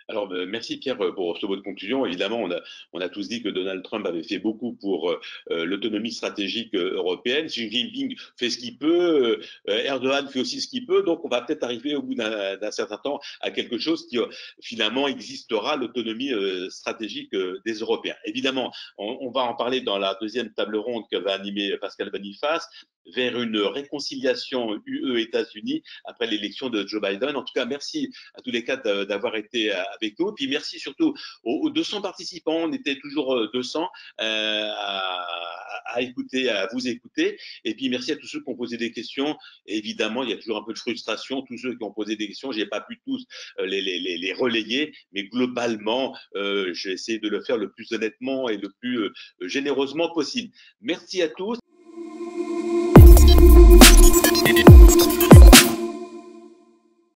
Alors, merci Pierre pour ce mot de conclusion. Évidemment, on a tous dit que Donald Trump avait fait beaucoup pour l'autonomie stratégique européenne. Xi Jinping fait ce qu'il peut, Erdogan fait aussi ce qu'il peut. Donc, on va peut-être arriver au bout d'un certain temps à quelque chose qui finalement existera, l'autonomie stratégique des Européens. Évidemment, on va en parler dans la deuxième table ronde que va animer Pascal Boniface, vers une réconciliation UE-États-Unis après l'élection de Joe Biden. En tout cas, merci à tous les quatre d'avoir été avec nous. Puis merci surtout aux 200 participants. On était toujours 200 à écouter, à vous écouter. Et puis merci à tous ceux qui ont posé des questions. Et évidemment, il y a toujours un peu de frustration. Tous ceux qui ont posé des questions, j'ai pas pu tous les relayer, mais globalement, j'ai essayé de le faire le plus honnêtement et le plus généreusement possible. Merci à tous.